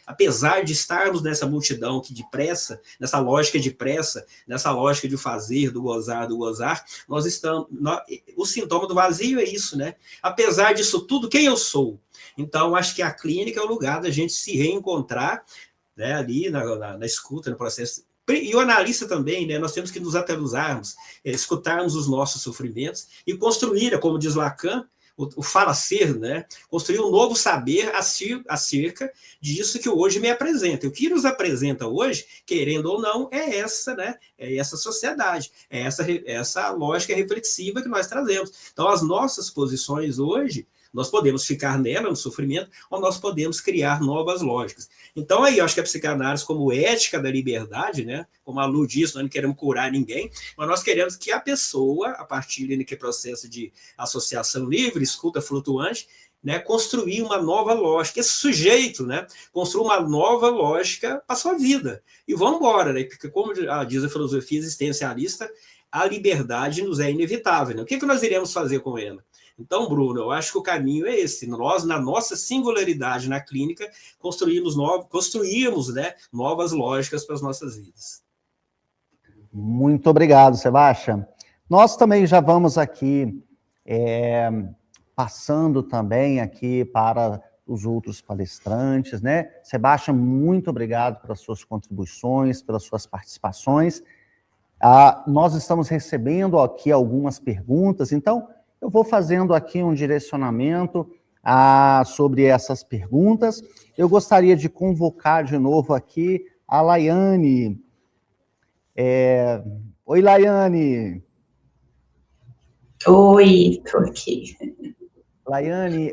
Apesar de estarmos nessa multidão que depressa, nessa lógica de pressa, nessa lógica de fazer, do gozar, nós estamos... o sintoma do vazio é isso, né? Apesar disso tudo, quem eu sou? Então, acho que a clínica é o lugar da gente se reencontrar, né, ali na escuta, no processo. E o analista também, né? Nós temos que nos atualizarmos, escutarmos os nossos sofrimentos e construir, como diz Lacan, o falacer, né? Construir um novo saber acerca disso que hoje me apresenta. O que nos apresenta hoje, querendo ou não, é essa, né? É essa sociedade, é essa lógica reflexiva que nós trazemos. Então, as nossas posições hoje, nós podemos ficar nela, no sofrimento, ou nós podemos criar novas lógicas. Então, aí, eu acho que a psicanálise, como ética da liberdade, né? Como a Lu disse, nós não queremos curar ninguém, mas nós queremos que a pessoa, a partir daquele processo de associação livre, escuta flutuante, né, construir uma nova lógica. Esse sujeito, né, construir uma nova lógica para a sua vida. E vamos embora, né? Porque, como diz a filosofia existencialista, a liberdade nos é inevitável, né? O que nós iremos fazer com ela? Então, Bruno, eu acho que o caminho é esse. Nós, na nossa singularidade na clínica, construímos, né, novas lógicas para as nossas vidas. Muito obrigado, Sebastião. Nós também já vamos aqui passando também aqui para os outros palestrantes, né? Sebastião, muito obrigado pelas suas contribuições, pelas suas participações. Nós estamos recebendo aqui algumas perguntas, então eu vou fazendo aqui um direcionamento sobre essas perguntas. Eu gostaria de convocar de novo aqui a Laiane. Oi, Laiane. Oi, estou aqui. Laiane,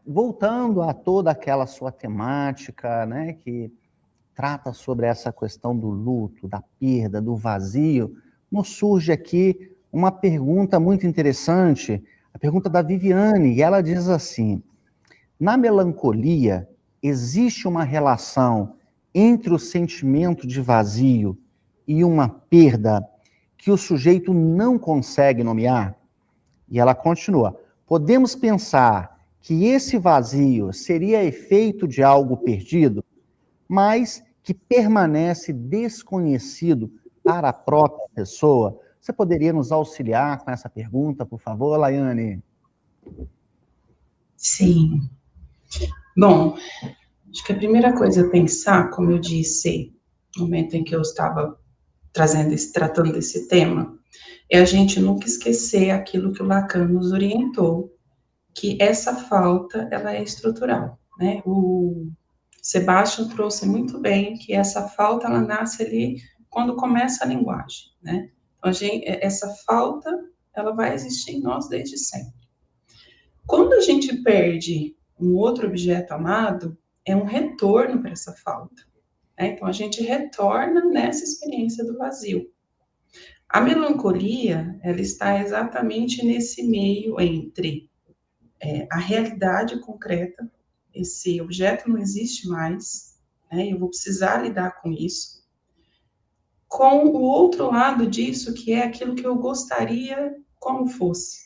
voltando a toda aquela sua temática, né, que trata sobre essa questão do luto, da perda, do vazio, nos surge aqui uma pergunta muito interessante, a pergunta da Viviane, e ela diz assim: na melancolia, existe uma relação entre o sentimento de vazio e uma perda que o sujeito não consegue nomear? E ela continua: podemos pensar que esse vazio seria efeito de algo perdido, mas que permanece desconhecido para a própria pessoa? Você poderia nos auxiliar com essa pergunta, por favor, Laiane? Sim. Bom, acho que a primeira coisa a pensar, como eu disse no momento em que eu estava tratando desse tema, é a gente nunca esquecer aquilo que o Lacan nos orientou, que essa falta, ela é estrutural, né? O Sebastian trouxe muito bem que essa falta, ela nasce ali quando começa a linguagem, né? Então, essa falta, ela vai existir em nós desde sempre. Quando a gente perde um outro objeto amado, é um retorno para essa falta, né? Então, a gente retorna nessa experiência do vazio. A melancolia, ela está exatamente nesse meio entre a realidade concreta, esse objeto não existe mais, né? Eu vou precisar lidar com isso, com o outro lado disso, que é aquilo que eu gostaria como fosse,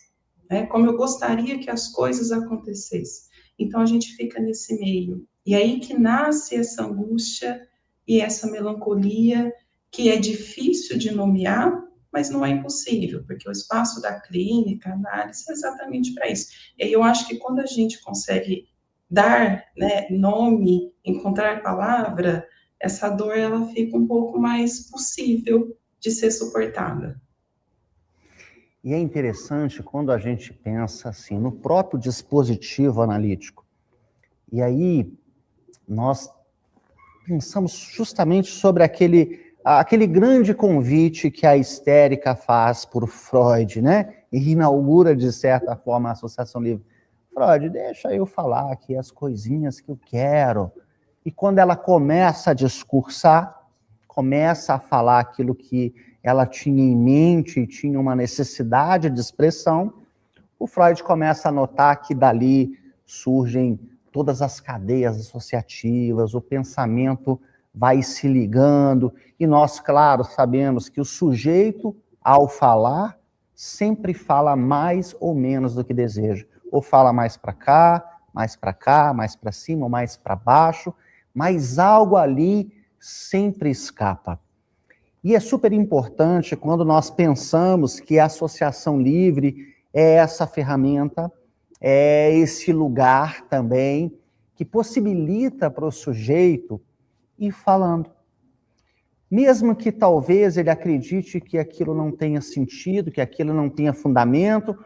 né? Como eu gostaria que as coisas acontecessem. Então, a gente fica nesse meio. E aí que nasce essa angústia e essa melancolia, que é difícil de nomear, mas não é impossível, porque o espaço da clínica, a análise, é exatamente para isso. E aí eu acho que quando a gente consegue dar, né, nome, encontrar palavra, essa dor, ela fica um pouco mais possível de ser suportada. E é interessante quando a gente pensa assim, no próprio dispositivo analítico. E aí, nós pensamos justamente sobre aquele grande convite que a histérica faz por Freud, né? E inaugura, de certa forma, a Associação Livre. Freud, deixa eu falar aqui as coisinhas que eu quero. E quando ela começa a discursar, começa a falar aquilo que ela tinha em mente e tinha uma necessidade de expressão, o Freud começa a notar que dali surgem todas as cadeias associativas, o pensamento vai se ligando, e nós, claro, sabemos que o sujeito, ao falar, sempre fala mais ou menos do que deseja. Ou fala mais para cá, mais para cima, ou mais para baixo, mas algo ali sempre escapa. E é super importante quando nós pensamos que a associação livre é essa ferramenta, é esse lugar também que possibilita para o sujeito ir falando. Mesmo que talvez ele acredite que aquilo não tenha sentido, que aquilo não tenha fundamento,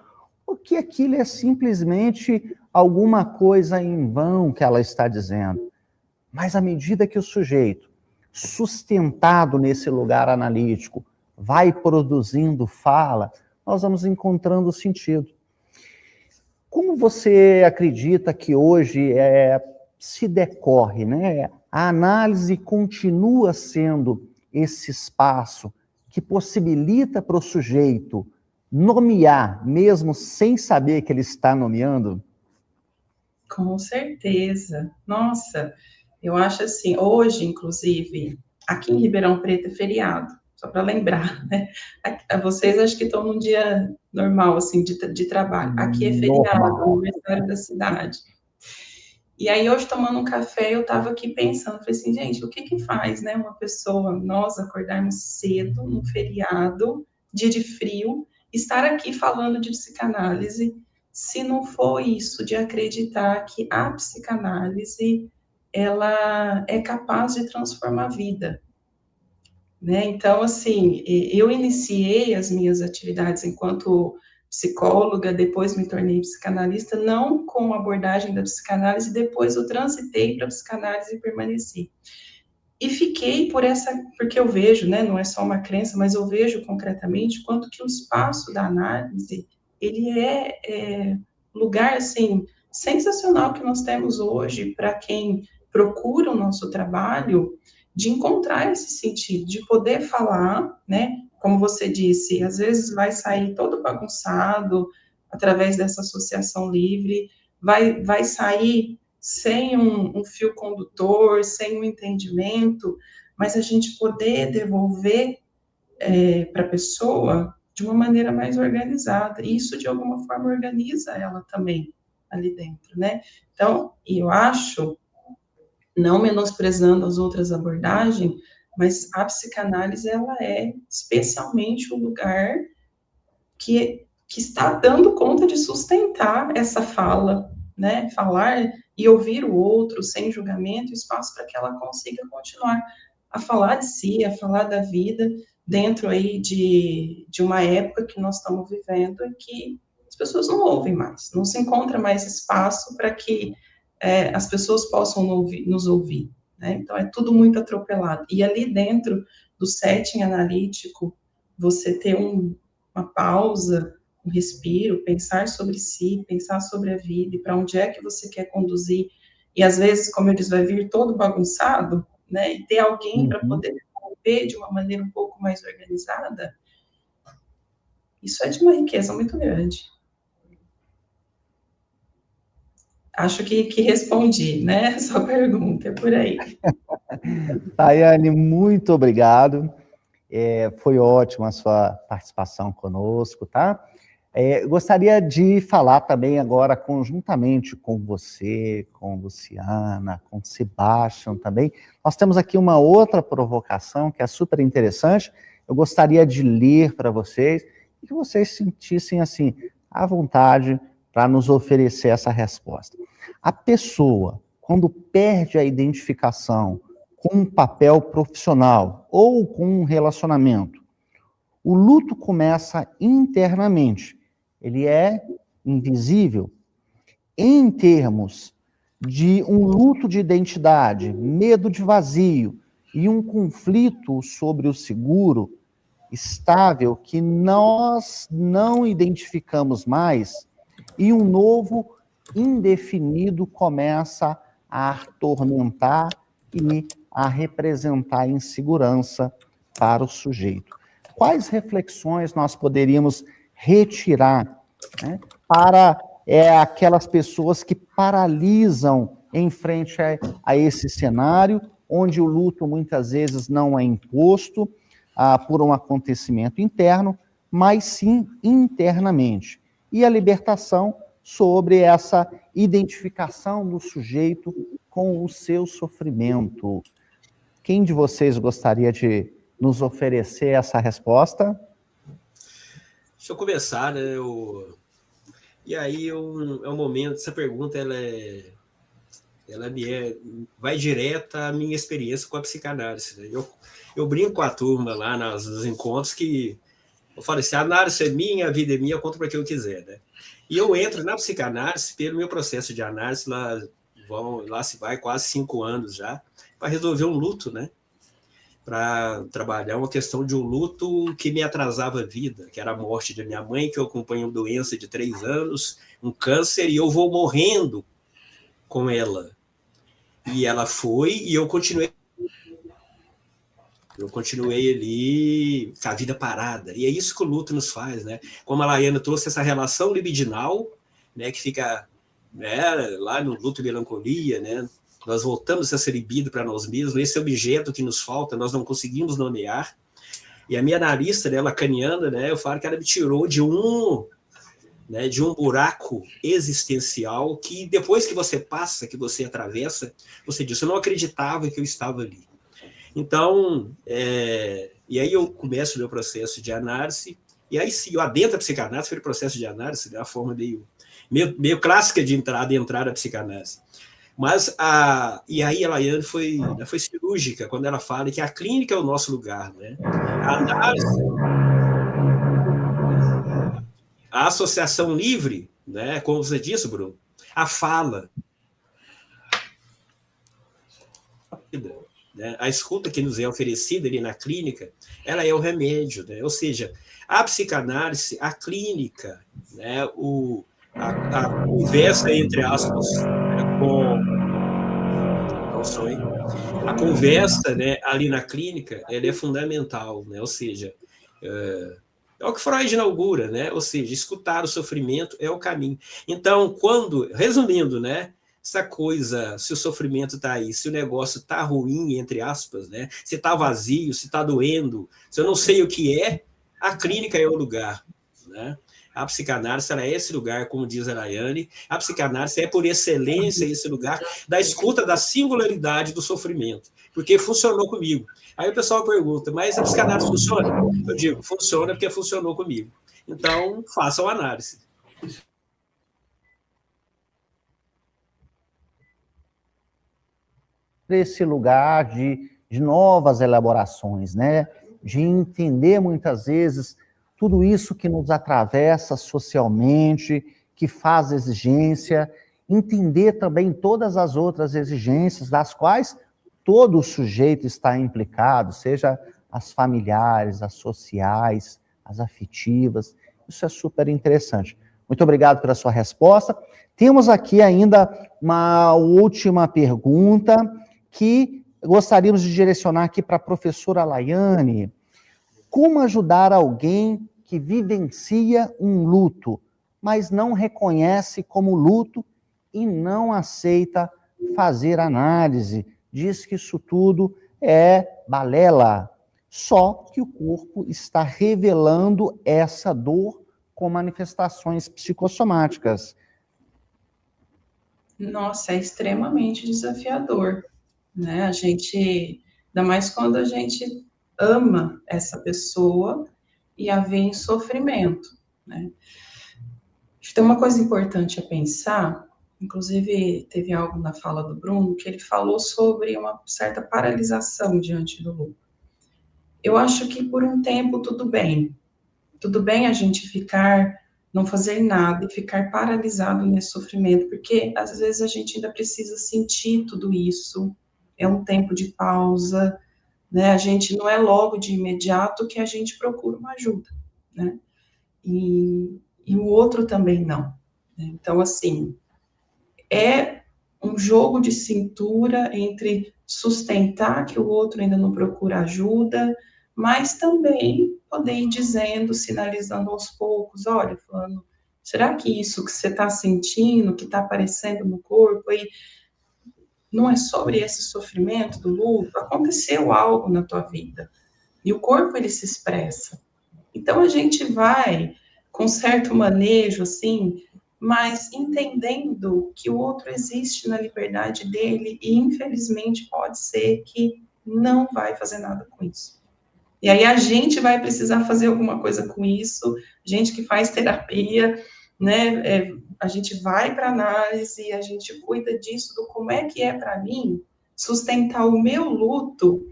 ou que aquilo é simplesmente alguma coisa em vão que ela está dizendo. Mas à medida que o sujeito, sustentado nesse lugar analítico, vai produzindo fala, nós vamos encontrando sentido. Como você acredita que hoje se decorre, né? A análise continua sendo esse espaço que possibilita para o sujeito nomear, mesmo sem saber que ele está nomeando? Com certeza. Nossa, eu acho assim, hoje, inclusive, aqui em Ribeirão Preto é feriado, só para lembrar, né? Vocês acho que estão num dia normal, assim, de trabalho. Aqui é feriado, aniversário da cidade. E aí, hoje, tomando um café, eu estava aqui pensando, falei assim, gente, o que que faz, né, uma pessoa, nós acordarmos cedo, num feriado, dia de frio, estar aqui falando de psicanálise, se não for isso, de acreditar que a psicanálise, ela é capaz de transformar a vida, né? Então, assim, eu iniciei as minhas atividades enquanto psicóloga, depois me tornei psicanalista, não com a abordagem da psicanálise, depois eu transitei para a psicanálise e permaneci. E fiquei porque eu vejo, né, não é só uma crença, mas eu vejo concretamente quanto que o espaço da análise, ele é lugar, assim, sensacional que nós temos hoje para quem procura o nosso trabalho, de encontrar esse sentido, de poder falar, né, como você disse, às vezes vai sair todo bagunçado através dessa associação livre, vai sair sem um fio condutor, sem um entendimento, mas a gente poder devolver para a pessoa de uma maneira mais organizada, e isso de alguma forma organiza ela também ali dentro, né? Então, eu acho, não menosprezando as outras abordagens, mas a psicanálise, ela é especialmente o lugar que está dando conta de sustentar essa fala, né? Falar e ouvir o outro sem julgamento, espaço para que ela consiga continuar a falar de si, a falar da vida, dentro aí de uma época que nós estamos vivendo e que as pessoas não ouvem mais, não se encontra mais espaço para que as pessoas possam nos ouvir, né? Então, é tudo muito atropelado. E ali dentro do setting analítico, você ter uma pausa, um respiro, pensar sobre si, pensar sobre a vida, e para onde é que você quer conduzir, e às vezes, como eu disse, vai vir todo bagunçado, né, e ter alguém para poder desenvolver de uma maneira um pouco mais organizada, isso é de uma riqueza muito grande. Acho que respondi, né, a sua pergunta, é por aí. Tayane, muito obrigado. Foi ótima a sua participação conosco, tá? Gostaria de falar também agora conjuntamente com você, com Luciana, com Sebastião também. Nós temos aqui uma outra provocação que é super interessante. Eu gostaria de ler para vocês e que vocês sentissem assim à vontade para nos oferecer essa resposta. A pessoa, quando perde a identificação com um papel profissional ou com um relacionamento, o luto começa internamente. Ele é invisível. Em termos de um luto de identidade, medo de vazio e um conflito sobre o seguro estável que nós não identificamos mais, e um novo indefinido começa a atormentar e a representar insegurança para o sujeito. Quais reflexões nós poderíamos retirar, né, para aquelas pessoas que paralisam em frente a esse cenário, onde o luto muitas vezes não é imposto por um acontecimento interno, mas sim internamente. E a libertação sobre essa identificação do sujeito com o seu sofrimento. Quem de vocês gostaria de nos oferecer essa resposta? Deixa eu começar, né? E aí é um momento, essa pergunta vai direta à minha experiência com a psicanálise. Né? Eu brinco com a turma lá nos encontros que eu falo assim, a análise é minha, a vida é minha, eu conto para quem eu quiser. Né? E eu entro na psicanálise pelo meu processo de análise, lá se vai quase 5 anos já, para resolver um luto, né? Para trabalhar uma questão de um luto que me atrasava a vida, que era a morte da minha mãe, que eu acompanho uma doença de 3 anos, um câncer, e eu vou morrendo com ela. E ela foi, e eu continuei ali com a vida parada. E é isso que o luto nos faz, né? Como a Laiana trouxe essa relação libidinal, né, que fica, né, lá no luto e melancolia, né? Nós voltamos a ser libido para nós mesmos, esse objeto que nos falta, nós não conseguimos nomear. E a minha analista, né, lacaniana, né, eu falo que ela me tirou de um buraco existencial que depois que você passa, que você atravessa, você diz, eu não acreditava que eu estava ali. Então, e aí eu começo o meu processo de análise, e aí sim, eu adentro a psicanálise pelo processo de análise, né, a forma meio clássica de entrar a psicanálise. Mas e aí a Laiane foi cirúrgica quando ela fala que a clínica é o nosso lugar, né? A análise, a associação livre, né? Como você disse, Bruno, a fala, né? A escuta que nos é oferecida ali na clínica, ela é o remédio, né? Ou seja, a psicanálise, a clínica, né? A conversa, entre aspas, a conversa, né, ali na clínica, ela é fundamental, né? Ou seja, É o que Freud inaugura, né? Ou seja, escutar o sofrimento é o caminho. Então, resumindo, né? Essa coisa, se o sofrimento está aí, se o negócio está ruim, entre aspas, né? Se está vazio, se está doendo, se eu não sei o que é, a clínica é o lugar, né? A psicanálise será esse lugar, como diz a Rayane, a psicanálise é por excelência esse lugar da escuta da singularidade do sofrimento, porque funcionou comigo. Aí o pessoal pergunta, mas a psicanálise funciona? Eu digo, funciona porque funcionou comigo. Então, façam a análise. Esse lugar de novas elaborações, né? De entender muitas vezes tudo isso que nos atravessa socialmente, que faz exigência, entender também todas as outras exigências das quais todo sujeito está implicado, seja as familiares, as sociais, as afetivas. Isso é super interessante. Muito obrigado pela sua resposta. Temos aqui ainda uma última pergunta que gostaríamos de direcionar aqui para a professora Laiane. Como ajudar alguém que vivencia um luto, mas não reconhece como luto e não aceita fazer análise? Diz que isso tudo é balela. Só que o corpo está revelando essa dor com manifestações psicossomáticas. Nossa, é extremamente desafiador, né? A gente, ainda mais quando a gente ama essa pessoa e a vê em sofrimento, né? Tem uma coisa importante a pensar, inclusive teve algo na fala do Bruno, que ele falou sobre uma certa paralisação diante do luto. Eu acho que por um tempo tudo bem a gente não fazer nada e ficar paralisado nesse sofrimento, porque às vezes a gente ainda precisa sentir tudo isso, é um tempo de pausa, né? A gente não é logo de imediato que a gente procura uma ajuda, né? E o outro também não. Né? Então, assim, é um jogo de cintura entre sustentar que o outro ainda não procura ajuda, mas também poder ir dizendo, sinalizando aos poucos, olha, falando, será que isso que você está sentindo, que está aparecendo no corpo, aí, não é sobre esse sofrimento do luto? Aconteceu algo na tua vida, e o corpo, ele se expressa. Então, a gente vai, com certo manejo, assim, mas entendendo que o outro existe na liberdade dele e, infelizmente, pode ser que não vai fazer nada com isso. E aí a gente vai precisar fazer alguma coisa com isso, gente que faz terapia, né, a gente vai para análise, a gente cuida disso, do como é que é para mim sustentar o meu luto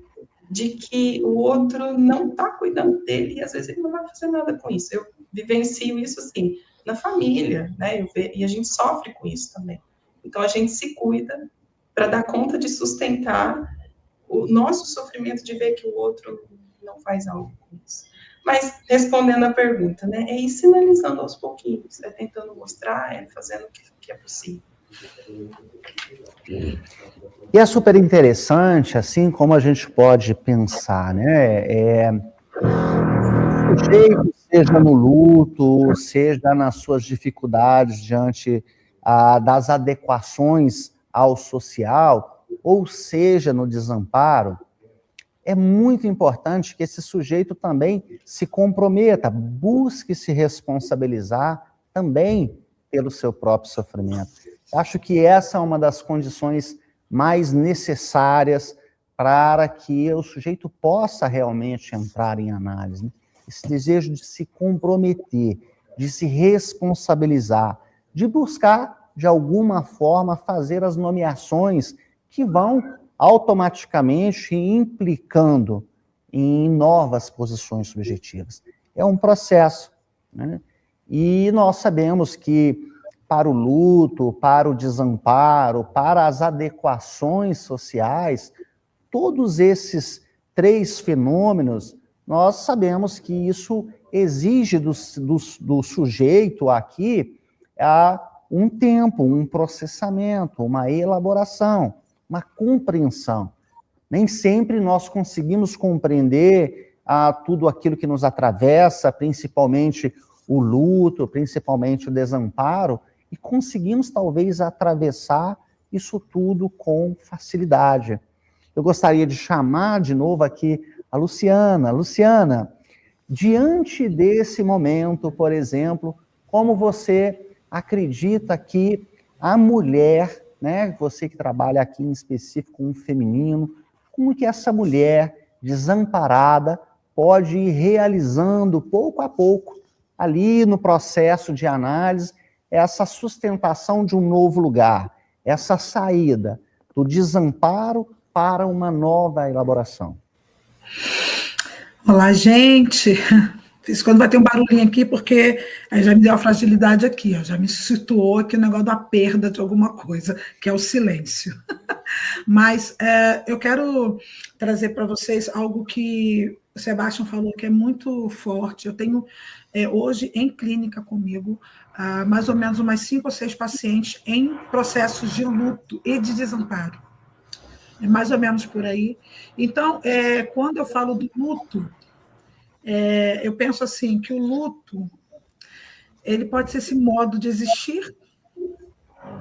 de que o outro não está cuidando dele e às vezes ele não vai fazer nada com isso. Eu vivencio isso, assim, na família, né, e a gente sofre com isso também. Então, a gente se cuida para dar conta de sustentar o nosso sofrimento de ver que o outro não faz algo com isso. Mas, respondendo a pergunta, né, é ir sinalizando aos pouquinhos, é tentando mostrar, é fazendo o que é possível. E é super interessante, assim, como a gente pode pensar, né, o jeito, seja no luto, seja nas suas dificuldades diante das adequações ao social, ou seja, no desamparo, é muito importante que esse sujeito também se comprometa, busque se responsabilizar também pelo seu próprio sofrimento. Acho que essa é uma das condições mais necessárias para que o sujeito possa realmente entrar em análise, né? Esse desejo de se comprometer, de se responsabilizar, de buscar, de alguma forma, fazer as nomeações que vão automaticamente implicando em novas posições subjetivas. É um processo, né? E nós sabemos que para o luto, para o desamparo, para as adequações sociais, todos esses três fenômenos, nós sabemos que isso exige do sujeito aqui um tempo, um processamento, uma elaboração, uma compreensão. Nem sempre nós conseguimos compreender a tudo aquilo que nos atravessa, principalmente o luto, principalmente o desamparo, e conseguimos talvez atravessar isso tudo com facilidade. Eu gostaria de chamar de novo aqui a Luciana. Luciana, diante desse momento, por exemplo, como você acredita que a mulher, né, você que trabalha aqui em específico com o feminino, como que essa mulher desamparada pode ir realizando pouco a pouco, ali no processo de análise, essa sustentação de um novo lugar, essa saída do desamparo para uma nova elaboração? Olá, gente. Isso quando vai ter um barulhinho aqui, porque aí já me deu a fragilidade aqui, ó, já me situou aqui o negócio da perda de alguma coisa, que é o silêncio. Mas eu quero trazer para vocês algo que o Sebastião falou que é muito forte. Eu tenho hoje em clínica comigo mais ou menos umas 5 ou 6 pacientes em processos de luto e de desamparo. É mais ou menos por aí. Então, quando eu falo do luto, eu penso assim, que o luto, ele pode ser esse modo de existir,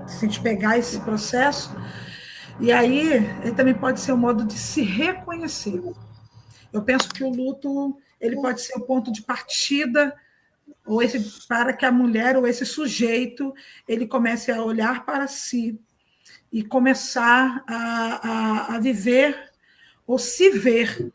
se a gente pegar esse processo, e aí ele também pode ser um modo de se reconhecer. Eu penso que o luto, ele pode ser o ponto de partida, ou para que a mulher, ou esse sujeito, ele comece a olhar para si, e começar a viver, ou se ver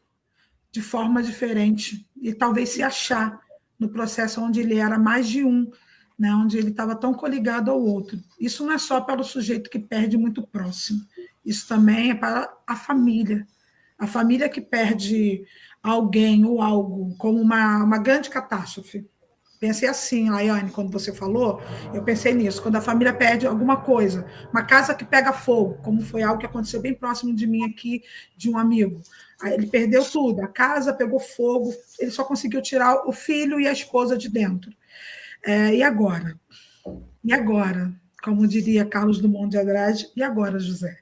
de forma diferente, e talvez se achar no processo onde ele era mais de um, né, onde ele estava tão coligado ao outro. Isso não é só para o sujeito que perde muito próximo, isso também é para a família que perde alguém ou algo, como uma grande catástrofe. Pensei assim, Laiane, quando você falou, eu pensei nisso, quando a família perde alguma coisa, uma casa que pega fogo, como foi algo que aconteceu bem próximo de mim aqui, de um amigo. Aí ele perdeu tudo, a casa pegou fogo, ele só conseguiu tirar o filho e a esposa de dentro. E agora? E agora? Como diria Carlos Drummond de Andrade, e agora, José?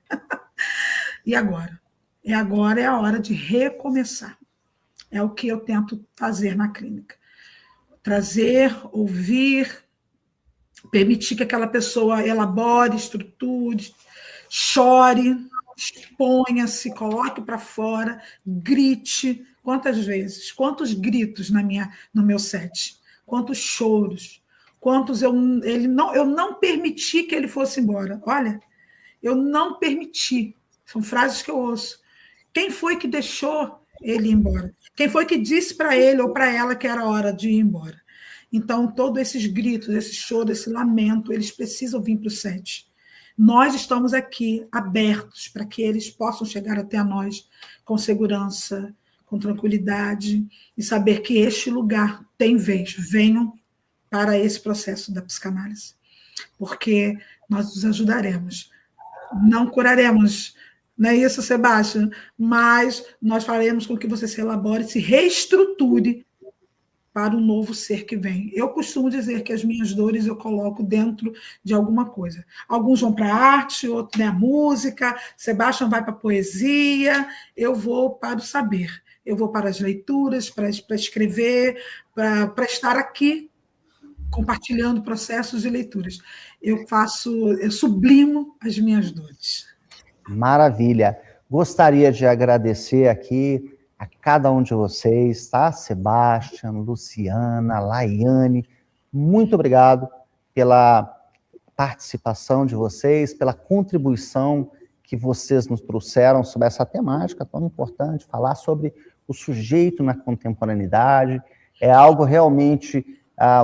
E agora? E agora é a hora de recomeçar. É o que eu tento fazer na clínica. Trazer, ouvir, permitir que aquela pessoa elabore, estruture, chore, exponha-se, coloque para fora, grite. Quantas vezes? Quantos gritos no meu set? Quantos choros? Quantos eu não permiti que ele fosse embora? Olha, eu não permiti. São frases que eu ouço. Quem foi que deixou ele ir embora? Quem foi que disse para ele ou para ela que era hora de ir embora? Então, todos esses gritos, esse choro, esse lamento, eles precisam vir para o set. Nós estamos aqui abertos para que eles possam chegar até nós com segurança, com tranquilidade, e saber que este lugar tem vez. Venham para esse processo da psicanálise, porque nós os ajudaremos. Não curaremos, não é isso, Sebastião? Mas nós faremos com que você se elabore, se reestruture para o novo ser que vem. Eu costumo dizer que as minhas dores eu coloco dentro de alguma coisa. Alguns vão para a arte, outros para a música, Sebastião vai para a poesia, eu vou para o saber, eu vou para as leituras, para escrever, para estar aqui compartilhando processos e leituras. Eu sublimo as minhas dores. Maravilha. Gostaria de agradecer aqui a cada um de vocês, tá? Sebastião, Luciana, Laiane, muito obrigado pela participação de vocês, pela contribuição que vocês nos trouxeram sobre essa temática tão importante, falar sobre o sujeito na contemporaneidade, é algo realmente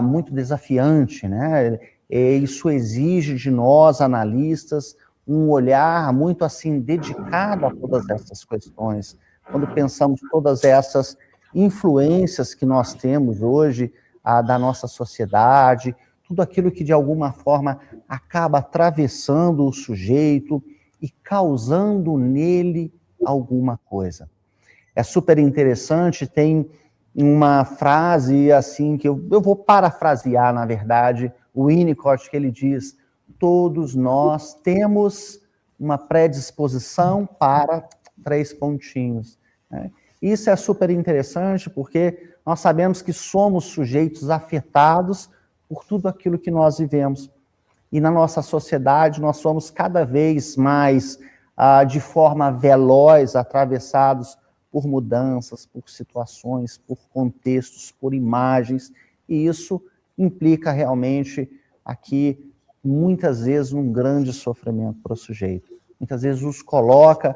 muito desafiante, né? Isso exige de nós, analistas, um olhar muito assim dedicado a todas essas questões. Quando pensamos todas essas influências que nós temos hoje da nossa sociedade, tudo aquilo que de alguma forma acaba atravessando o sujeito e causando nele alguma coisa. É super interessante, tem uma frase assim que eu vou parafrasear, na verdade, o Winnicott, que ele diz: todos nós temos uma predisposição para 3 pontinhos. Né? Isso é super interessante porque nós sabemos que somos sujeitos afetados por tudo aquilo que nós vivemos. E na nossa sociedade nós somos cada vez mais, de forma veloz, atravessados por mudanças, por situações, por contextos, por imagens, e isso implica realmente aqui, muitas vezes, um grande sofrimento para o sujeito. Muitas vezes os coloca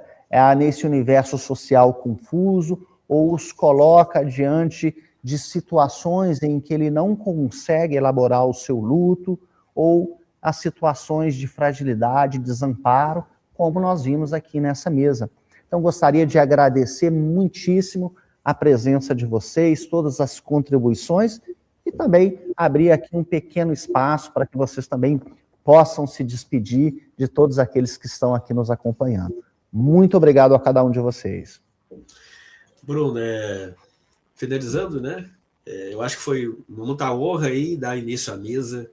nesse universo social confuso, ou os coloca diante de situações em que ele não consegue elaborar o seu luto, ou as situações de fragilidade, desamparo, como nós vimos aqui nessa mesa. Então, gostaria de agradecer muitíssimo a presença de vocês, todas as contribuições, e também abrir aqui um pequeno espaço para que vocês também possam se despedir de todos aqueles que estão aqui nos acompanhando. Muito obrigado a cada um de vocês. Bruno, finalizando, né? Eu acho que foi muita honra aí dar início à mesa.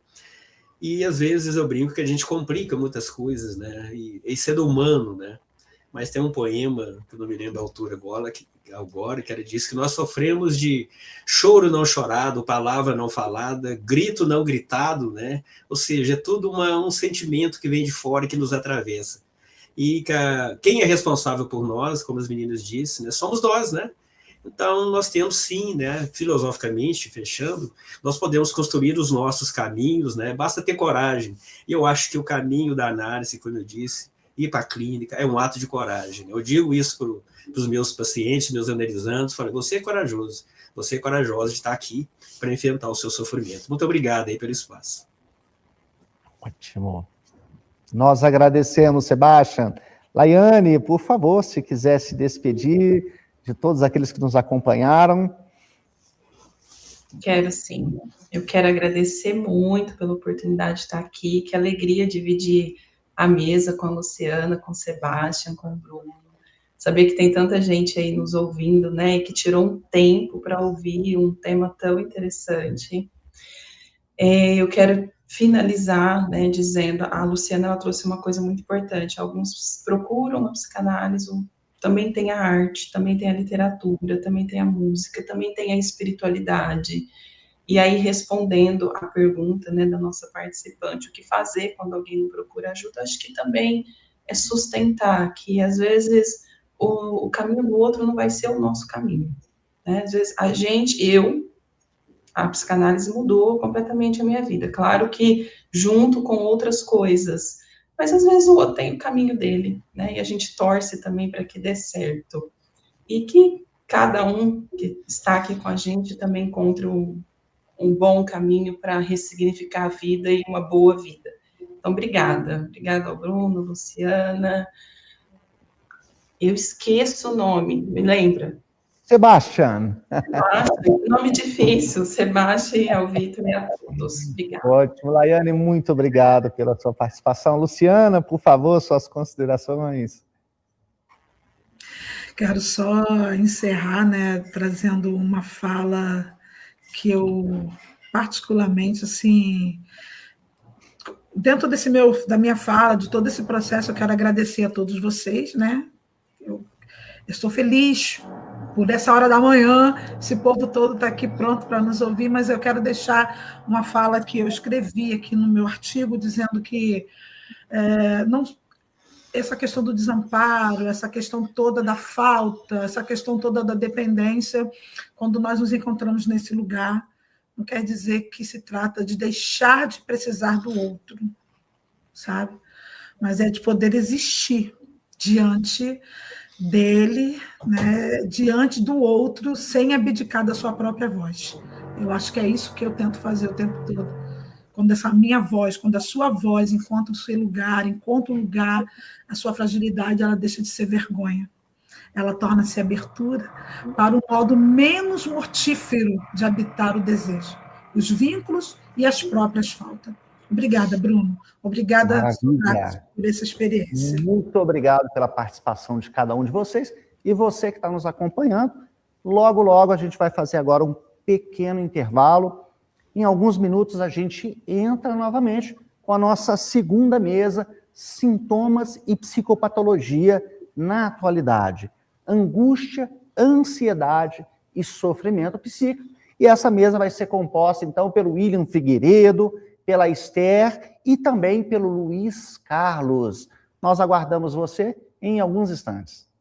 E às vezes eu brinco que a gente complica muitas coisas, né? E sendo humano, né? Mas tem um poema, que eu não me lembro a autora agora, que ela diz que nós sofremos de choro não chorado, palavra não falada, grito não gritado, né? Ou seja, é tudo um sentimento que vem de fora e que nos atravessa. E quem é responsável por nós, como as meninas disseram, né? Somos nós, né? Então, nós temos sim, né, filosoficamente, fechando, nós podemos construir os nossos caminhos, né, basta ter coragem. E eu acho que o caminho da análise, como eu disse, ir para a clínica, é um ato de coragem. Eu digo isso para os meus pacientes, meus analisandos, falo, você é corajoso, você é corajosa de estar aqui para enfrentar o seu sofrimento. Muito obrigado aí pelo espaço. Ótimo. Nós agradecemos, Sebastião. Laiane, por favor, se quiser se despedir de todos aqueles que nos acompanharam. Quero sim. Eu quero agradecer muito pela oportunidade de estar aqui, que alegria dividir a mesa com a Luciana, com o Sebastião, com o Bruno. Saber que tem tanta gente aí nos ouvindo, né, e que tirou um tempo para ouvir um tema tão interessante. Eu quero finalizar, né, dizendo, a Luciana, ela trouxe uma coisa muito importante. Alguns procuram a psicanálise, também tem a arte, também tem a literatura, também tem a música, também tem a espiritualidade. E aí, respondendo à pergunta, né, da nossa participante, o que fazer quando alguém não procura ajuda, acho que também é sustentar que, às vezes, o caminho do outro não vai ser o nosso caminho. Né? Às vezes, a psicanálise mudou completamente a minha vida. Claro que junto com outras coisas, mas às vezes o outro tem o caminho dele, né? E a gente torce também para que dê certo. E que cada um que está aqui com a gente também encontre um bom caminho para ressignificar a vida e uma boa vida. Então, obrigada. Obrigada ao Bruno, Luciana. Eu esqueço o nome, me lembra? Sebastião. Nome difícil, Sebastião, ao Vitor e a todos. Obrigada. Ótimo, Laiane, muito obrigado pela sua participação. Luciana, por favor, suas considerações. Quero só encerrar, né, trazendo uma fala que eu particularmente, assim, dentro da minha fala, de todo esse processo, eu quero agradecer a todos vocês, né? Eu estou feliz por essa hora da manhã, esse povo todo está aqui pronto para nos ouvir, mas eu quero deixar uma fala que eu escrevi aqui no meu artigo, dizendo que essa questão do desamparo, essa questão toda da falta, essa questão toda da dependência, quando nós nos encontramos nesse lugar, não quer dizer que se trata de deixar de precisar do outro, sabe? Mas é de poder existir diante dele, né, diante do outro, sem abdicar da sua própria voz. Eu acho que é isso que eu tento fazer o tempo todo. Quando essa minha voz, quando a sua voz encontra o seu lugar, encontra o lugar, a sua fragilidade, ela deixa de ser vergonha. Ela torna-se abertura para um modo menos mortífero de habitar o desejo, os vínculos e as próprias faltas. Obrigada, Bruno. Obrigada por essa experiência. Muito obrigado pela participação de cada um de vocês. E você que está nos acompanhando, logo, logo a gente vai fazer agora um pequeno intervalo. Em alguns minutos a gente entra novamente com a nossa segunda mesa, Sintomas e Psicopatologia na Atualidade. Angústia, ansiedade e sofrimento psíquico. E essa mesa vai ser composta, então, pelo William Figueiredo, pela Esther e também pelo Luiz Carlos. Nós aguardamos você em alguns instantes.